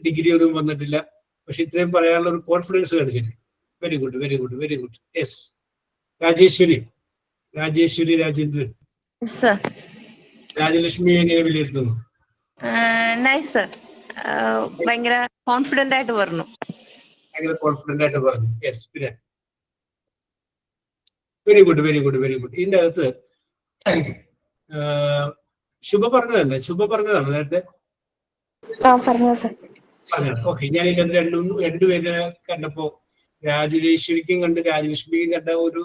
ഡിഗ്രി ഒന്നും വന്നിട്ടില്ല, പക്ഷെ ഇത്രയും പറയാനുള്ള ഒരു കോൺഫിഡൻസ് കാണിച്ചില്ലേ? Very good, very good, very good. Yes, Rajeswari Rajendran. Sir. Rajalakshmi എങ്ങനെ വിലയിരുത്തുന്നു? Nice, sir. ഭയങ്കര കോൺഫിഡന്റ് ആയിട്ട് പറഞ്ഞു. ഭയങ്കര കോൺഫിഡന്റ് ആയിട്ട് പറഞ്ഞു. യെസ്, പിന്നെ very good, very good, very good. ഇതിന്റെ അകത്ത് ശുഭ പറഞ്ഞതാണ് നേരത്തെ പറഞ്ഞത്. ഓക്കെ, ഞാൻ ഇതിനകത്ത് രണ്ടുപേരെ കണ്ടപ്പോ രാജേശ്വരിക്കും കണ്ട് രാജലക്ഷ്മിക്കും കണ്ട ഒരു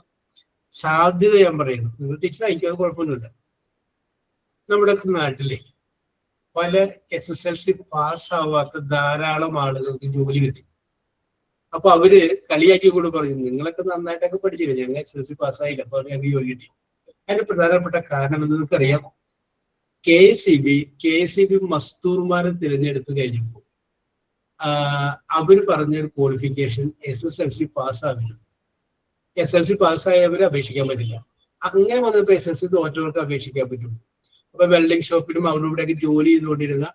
സാധ്യത ഞാൻ പറയുന്നു. നിങ്ങൾ ടീച്ചർ അയക്കും, അത് കുഴപ്പമൊന്നുമില്ല. നമ്മുടെ നാട്ടിലെ പല SSLC പാസ്സാവാത്ത ധാരാളം ആളുകൾക്ക് ജോലി കിട്ടി. അപ്പൊ അവര് കളിയാക്കി കൂടെ പറയും, നിങ്ങളൊക്കെ നന്നായിട്ടൊക്കെ പഠിച്ചില്ല, ഞങ്ങൾ SSLC പാസ്സായില്ല, അപ്പൊ ഞങ്ങൾക്ക് ജോലി കിട്ടി. അതിന്റെ പ്രധാനപ്പെട്ട കാരണം എന്ന് നിങ്ങൾക്കറിയാം, KSEB മസ്തൂർമാരെ തിരഞ്ഞെടുത്തു കഴിഞ്ഞപ്പോൾ അവര് പറഞ്ഞൊരു ക്വാളിഫിക്കേഷൻ SSLC പാസ്സാവില്ല. SSLC പാസ്സായവരെ അപേക്ഷിക്കാൻ പറ്റില്ല. അങ്ങനെ വന്നപ്പോ SSLC തോറ്റവർക്ക് അപേക്ഷിക്കാൻ പറ്റും. അപ്പൊ വെൽഡിംഗ് ഷോപ്പിലും അവിടെ ഇവിടെയൊക്കെ ജോലി ചെയ്തുകൊണ്ടിരുന്ന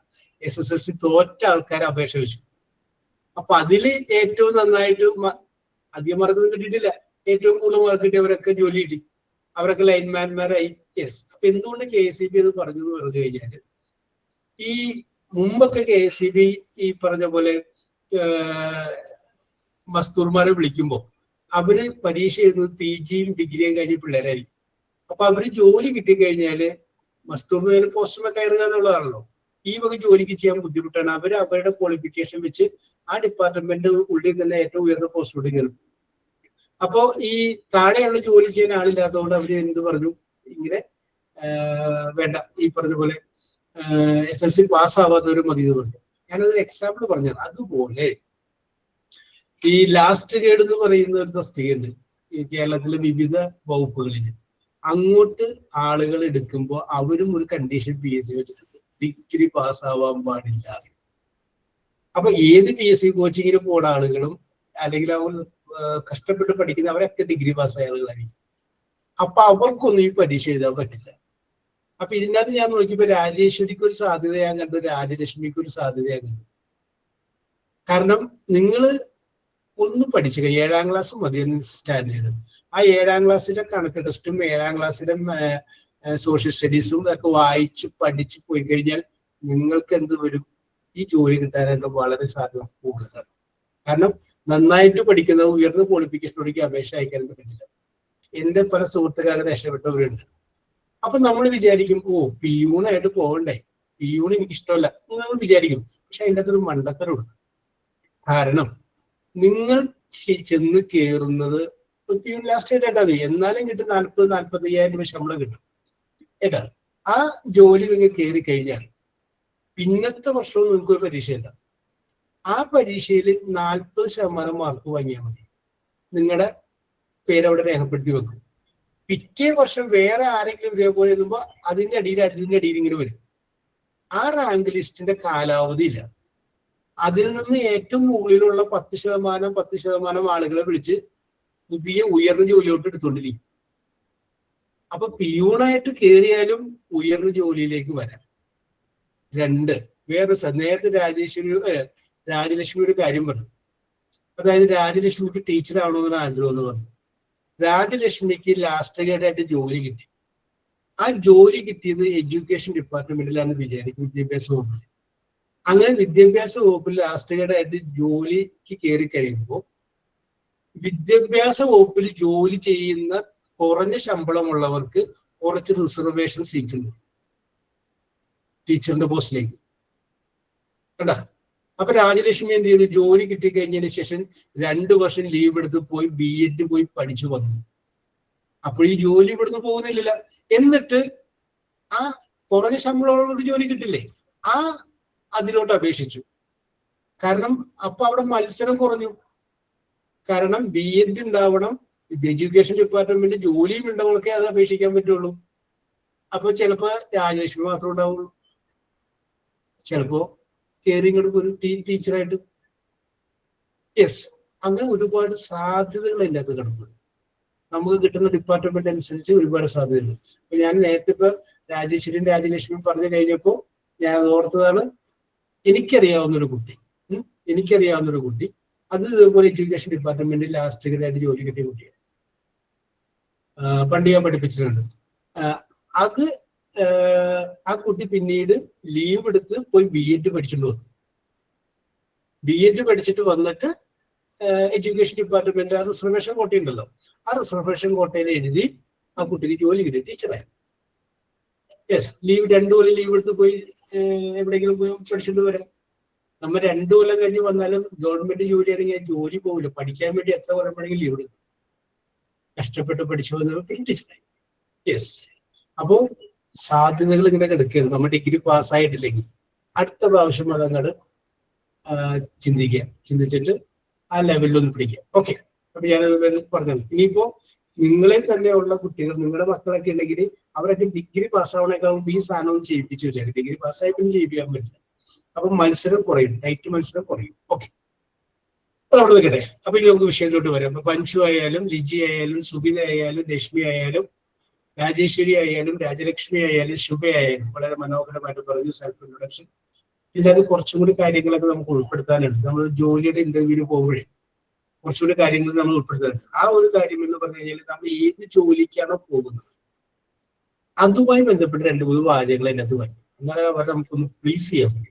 SSLC തോറ്റ ആൾക്കാരെ അപേക്ഷ വെച്ചു. അപ്പൊ അതില് ഏറ്റവും നന്നായിട്ട് അധികം മാർക്കൊന്നും കിട്ടിയിട്ടില്ല, ഏറ്റവും കൂടുതൽ മാർക്ക് കിട്ടിയവരൊക്കെ ജോലി കിട്ടി, അവരൊക്കെ ലൈൻമാൻമാരായി. യെസ്. അപ്പൊ എന്തുകൊണ്ട് KSEB എന്ന് പറഞ്ഞു എന്ന് പറഞ്ഞു കഴിഞ്ഞാല്, ഈ മുമ്പൊക്കെ KSEB ഈ പറഞ്ഞ പോലെ മസ്തൂർമാരെ വിളിക്കുമ്പോൾ അവര് പരീക്ഷ എഴുതുന്നത് PGയും ഡിഗ്രിയും കഴിഞ്ഞ പിള്ളേരായിരിക്കും. അപ്പൊ അവര് ജോലി കിട്ടിക്കഴിഞ്ഞാല് മസ്തൂർമേൽ പോസ്റ്റുമ കയറുക എന്നുള്ളതാണല്ലോ. ഈ വക ജോലിക്ക് ചെയ്യാൻ ബുദ്ധിമുട്ടാണ്. അവര് അവരുടെ ക്വാളിഫിക്കേഷൻ വെച്ച് ആ ഡിപ്പാർട്ട്മെന്റ് ഉള്ളിൽ തന്നെ ഏറ്റവും ഉയർന്ന പോസ്റ്റോട് കയറും. അപ്പോ ഈ താഴെയുള്ള ജോലി ചെയ്യാൻ ആളില്ലാത്തതുകൊണ്ട് അവര് എന്ത് പറഞ്ഞു, ഇങ്ങനെ വേണ്ട, ഈ പറഞ്ഞ പോലെ SLC പാസ്സാവാത്തവർ മതി എന്ന് പറഞ്ഞു. ഞാനതൊരു എക്സാമ്പിൾ പറഞ്ഞു. അതുപോലെ ഈ ലാസ്റ്റ് ഗ്രേഡ് എന്ന് പറയുന്ന ഒരു തസ്തികയുണ്ട് ഈ കേരളത്തിലെ വിവിധ വകുപ്പുകളിൽ. അങ്ങോട്ട് ആളുകൾ എടുക്കുമ്പോൾ അവരും ഒരു കണ്ടീഷൻ PSC വെച്ചിട്ടുണ്ട്, ഡിഗ്രി പാസ്സാവാൻ പാടില്ല. അപ്പൊ ഏത് PSC കോച്ചിങ്ങിന് പോണ ആളുകളും അല്ലെങ്കിൽ അവർ കഷ്ടപ്പെട്ട് പഠിക്കുന്ന അവരൊക്കെ ഡിഗ്രി പാസ്സായ ആളുകളായിരിക്കും. അപ്പൊ അവർക്കൊന്നും ഈ പരീക്ഷ എഴുതാൻ പറ്റില്ല. അപ്പൊ ഇതിനകത്ത് ഞാൻ നോക്കിയപ്പോ രാജേശ്വരിക്ക് ഒരു സാധ്യത ഞാൻ കണ്ടു, രാജലക്ഷ്മിക്ക് ഒരു സാധ്യത ഞാൻ കണ്ടു. കാരണം നിങ്ങൾ ഒന്ന് പഠിച്ചു 7ാം ക്ലാസ് മതി സ്റ്റാൻഡേർഡ്. ആ 7ാം ക്ലാസ്സിലെ കണക്ക് ടെസ്റ്റും 7ാം ക്ലാസ്സിലെ സോഷ്യൽ സ്റ്റഡീസും ഒക്കെ വായിച്ച് പഠിച്ച് പോയി കഴിഞ്ഞാൽ നിങ്ങൾക്ക് എന്ത് വരും, ഈ ജോലി കിട്ടാനായിട്ട് വളരെ സാധ്യത കൂടുതലാണ്. കാരണം നന്നായിട്ട് പഠിക്കുന്ന ഉയർന്ന ക്വാളിഫിക്കേഷനോടേക്ക് അപേക്ഷ അയക്കാൻ പറ്റില്ല. എന്റെ പല സുഹൃത്തുക്കാരെ രക്ഷപ്പെട്ടവരുണ്ട്. അപ്പൊ നമ്മൾ വിചാരിക്കും, ഓ പിയൂണായിട്ട് പോകണ്ടേ, പിയൂൺ എനിക്ക് ഇഷ്ടമല്ല നമ്മൾ വിചാരിക്കും. പക്ഷെ അതിൻ്റെ അകത്തൊരു മണ്ടത്തരമുണ്ട്. കാരണം നിങ്ങൾ ചെന്ന് കയറുന്നത് പിയൂൺ ലാസ്റ്റ് ആയിട്ടാ മതി, എന്നാലും കിട്ടും 40,000-45,000 രൂപ ശമ്പളം കിട്ടും കേട്ടാ. ആ ജോലി നിങ്ങൾ കയറി കഴിഞ്ഞാൽ പിന്നത്തെ വർഷവും നിങ്ങൾക്ക് ഒരു പരീക്ഷയില്ല. ആ പരീക്ഷയിൽ 40% മാർക്ക് വാങ്ങിയാൽ മതി. നിങ്ങളുടെ പേരവിടെ രേഖപ്പെടുത്തി വെക്കും. പിറ്റേ വർഷം വേറെ ആരെങ്കിലും ഇതേപോലെ എഴുതുമ്പോൾ അതിന്റെ അടിയിൽ ഇങ്ങനെ വരും. ആ റാങ്ക് ലിസ്റ്റിന്റെ കാലാവധി ഇല്ല. അതിൽ നിന്ന് ഏറ്റവും മുകളിലുള്ള 10% ആളുകളെ വിളിച്ച് പുതിയ ഉയർന്ന ജോലിയോട്ട് എടുത്തുകൊണ്ടിരിക്കും. അപ്പൊ പിയൂണായിട്ട് കയറിയാലും ഉയർന്ന ജോലിയിലേക്ക് വരാം. 2 വേറെ നേരത്തെ രാജലക്ഷ്മിയുടെ കാര്യം പറഞ്ഞു. അതായത് രാജലക്ഷ്മിക്ക് ടീച്ചർ ആവണമെന്ന് ആഗ്രഹം എന്ന് പറഞ്ഞു. രാജലക്ഷ്മിക്ക് ലാസ്റ്റ് ഗ്രേഡായിട്ട് ജോലി കിട്ടി. ആ ജോലി കിട്ടിയത് എഡ്യൂക്കേഷൻ ഡിപ്പാർട്ട്മെന്റിലാണെന്ന് വിചാരിക്കും, വിദ്യാഭ്യാസ വകുപ്പിൽ. അങ്ങനെ വിദ്യാഭ്യാസ വകുപ്പിൽ ലാസ്റ്റ് ഗ്രേഡായിട്ട് ജോലിക്ക് കയറി കഴിയുമ്പോൾ വിദ്യാഭ്യാസ വകുപ്പിൽ ജോലി ചെയ്യുന്ന കുറഞ്ഞ ശമ്പളമുള്ളവർക്ക് കുറച്ച് റിസർവേഷൻ സീറ്റുണ്ട് ടീച്ചറിന്റെ പോസ്റ്റിലേക്ക് കണ്ടാ. അപ്പൊ രാജലക്ഷ്മി എന്ത് ചെയ്തു, ജോലി കിട്ടിക്കഴിഞ്ഞതിന് ശേഷം 2 വർഷം ലീവ് എടുത്ത് പോയി B.Ed പോയി പഠിച്ചു വന്നു. അപ്പോൾ ഈ ജോലി ഇവിടുന്ന് പോകുന്നില്ല. എന്നിട്ട് ആ കുറഞ്ഞ ശമ്പളമുള്ളവർക്ക് ജോലി കിട്ടില്ലേ, അതിലോട്ട് അപേക്ഷിച്ചു. കാരണം അപ്പൊ അവിടെ മത്സരം കുറഞ്ഞു. കാരണം B.Ed ഉണ്ടാവണം, എഡ്യൂക്കേഷൻ ഡിപ്പാർട്ട്മെന്റ് ജോലിയും ഉണ്ടവർക്ക് അത് അപേക്ഷിക്കാൻ പറ്റുള്ളൂ. അപ്പൊ ചിലപ്പോ രാജലക്ഷ്മി മാത്രം ഉണ്ടാവുള്ളൂ, ചിലപ്പോ കയറി ഇങ്ങോട്ട് ഒരു ടീച്ചറായിട്ട്. യെസ്, അങ്ങനെ ഒരുപാട് സാധ്യതകൾ അതിൻ്റെ അകത്ത് കിടപ്പുണ്ട്. നമുക്ക് കിട്ടുന്ന ഡിപ്പാർട്ട്മെന്റ് അനുസരിച്ച് ഒരുപാട് സാധ്യതയുണ്ട്. അപ്പൊ ഞാൻ നേരത്തെ ഇപ്പൊ രാജേശ്വരിയും രാജലക്ഷ്മിയും പറഞ്ഞു കഴിഞ്ഞപ്പോൾ ഞാൻ ഓർത്തതാണ്, എനിക്കറിയാവുന്നൊരു കുട്ടി അത് ഇതുപോലെ എഡ്യൂക്കേഷൻ ഡിപ്പാർട്ട്മെന്റിൽ ലാസ്റ്റ് ഗ്രേഡായിട്ട് ജോലി കിട്ടിയ കുട്ടിയാണ്. പണ്ട് ഞാൻ പഠിപ്പിച്ചിട്ടുണ്ട്. അത് ആ കുട്ടി പിന്നീട് ലീവ് എടുത്ത് പോയി B.Ed പഠിച്ചിട്ട് വന്നു. B.Ed പഠിച്ചിട്ട് വന്നിട്ട് എഡ്യൂക്കേഷൻ ഡിപ്പാർട്ട്മെന്റ് ആ റിസർവേഷൻ കോട്ടയുണ്ടല്ലോ, ആ റിസർവേഷൻ കോട്ടയിൽ എഴുതി ആ കുട്ടിക്ക് ജോലി കിട്ടി, ടീച്ചറായി. യെസ്, 2 കൊല്ലം ലീവ് എടുത്ത് പോയി എവിടെയെങ്കിലും പോയി പഠിച്ചിട്ട് വരാം. നമ്മൾ 2 കൊല്ലം കഴിഞ്ഞ് വന്നാലും ഗവൺമെന്റ് ജോലി ആണെങ്കിൽ ജോലി പോകില്ല. പഠിക്കാൻ വേണ്ടി എത്ര കൊല്ലം വേണമെങ്കിൽ ലീവ് എടുക്കും. കഷ്ടപ്പെട്ട് പഠിച്ചു വന്നപ്പോൾ പിന്നെ ടീച്ചറായി. യെസ്, അപ്പോ സാധ്യതകൾ ഇങ്ങനെ കിടക്കുകയാണ്. നമ്മൾ ഡിഗ്രി പാസ്സായിട്ടില്ലെങ്കിൽ അടുത്ത പ്രാവശ്യം അതങ്ങോട്ട് ചിന്തിച്ചിട്ട് ആ ലെവലിലൊന്ന് പിടിക്കാം. ഓക്കെ, അപ്പൊ ഞാനത് പറഞ്ഞത്. ഇനിയിപ്പോ നിങ്ങളെ തന്നെയുള്ള കുട്ടികൾ, നിങ്ങളുടെ മക്കളൊക്കെ ഉണ്ടെങ്കിൽ അവരൊക്കെ ഡിഗ്രി പാസ്സാവണേക്കാളും ഈ സാധനവും ചെയ്യിപ്പിച്ചു വെച്ചാൽ ഡിഗ്രി പാസ്സായി പിന്നെ ചെയ്യിപ്പിക്കാൻ പറ്റില്ല. അപ്പൊ മത്സരം കുറയും, ടൈറ്റ് മത്സരം കുറയും. ഓക്കെ, അപ്പൊ അവിടെ നിൽക്കട്ടെ. അപ്പൊ ഇനി നമുക്ക് വിഷയത്തിലോട്ട് വരാം. അപ്പൊ പഞ്ചു ആയാലും, ലിജി ആയാലും, സുബിത ആയാലും, രശ്മി ആയാലും, രാജേശ്വരി ആയാലും, രാജലക്ഷ്മി ആയാലും, ശുഭ ആയാലും വളരെ മനോഹരമായിട്ട് പറഞ്ഞു സെൽഫ് ഇൻട്രൊഡക്ഷൻ. ഇതിനകത്ത് കുറച്ചും കൂടി കാര്യങ്ങളൊക്കെ നമുക്ക് ഉൾപ്പെടുത്താനുണ്ട്. നമ്മൾ ജോലിയുടെ ഇന്റർവ്യൂവിന് പോകുമ്പോഴേ കുറച്ചുകൂടി കാര്യങ്ങൾ നമ്മൾ ഉൾപ്പെടുത്താനുണ്ട്. ആ ഒരു കാര്യം എന്ന് പറഞ്ഞു കഴിഞ്ഞാൽ നമ്മൾ ഏത് ജോലിക്കാണോ പോകുന്നത് അതുമായി ബന്ധപ്പെട്ട് 2-3 വാചകങ്ങൾ അതിനകത്ത് വരും. എന്നാലും അവരെ നമുക്കൊന്ന് പ്ലീസ് ചെയ്യാൻ പറ്റും.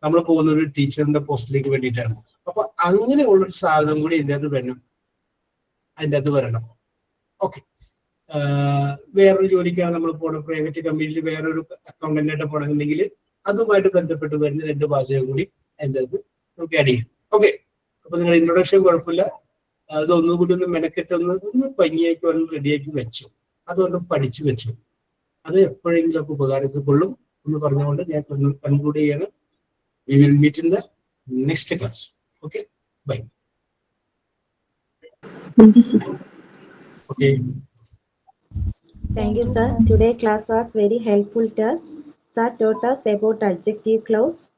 നമ്മൾ പോകുന്ന ഒരു ടീച്ചറിന്റെ പോസ്റ്റിലേക്ക് വേണ്ടിയിട്ടാണ്. അപ്പൊ അങ്ങനെയുള്ളൊരു സാധനം കൂടി അതിൻ്റെ അത് വരണം. ഓക്കെ, വേറൊരു ജോലിക്കാണ് നമ്മൾ പോകണം, പ്രൈവറ്റ് കമ്പനിയിൽ വേറൊരു അക്കൗണ്ടന്റായിട്ട് പോകണമെന്നുണ്ടെങ്കിൽ അതുമായിട്ട് ബന്ധപ്പെട്ട് വരുന്ന 2 ഭാഷയും കൂടി അതിൻ്റെ അത് നമുക്ക് ആഡ് ചെയ്യും. ഓക്കെ, അപ്പൊ നിങ്ങൾ ഇൻട്രൊഡക്ഷൻ കുഴപ്പമില്ല, അതൊന്നുകൂടി ഒന്ന് മെനക്കെട്ട് ഒന്ന് ഭംഗിയാക്കി ഒന്ന് റെഡിയാക്കി വെച്ചു, അതൊന്ന് പഠിച്ചു വെച്ചു. അത് എപ്പോഴെങ്കിലും ഒക്കെ ഉപകാരത്തിൽ കൊള്ളും എന്ന് പറഞ്ഞുകൊണ്ട് ഞാൻ കൺക്ലൂഡ് ചെയ്യാണ്. We will meet in the next class. Okay, bye. Thank you, sir. Okay. Thank you, sir. Today class was very helpful to us. Sir taught us about adjective clause,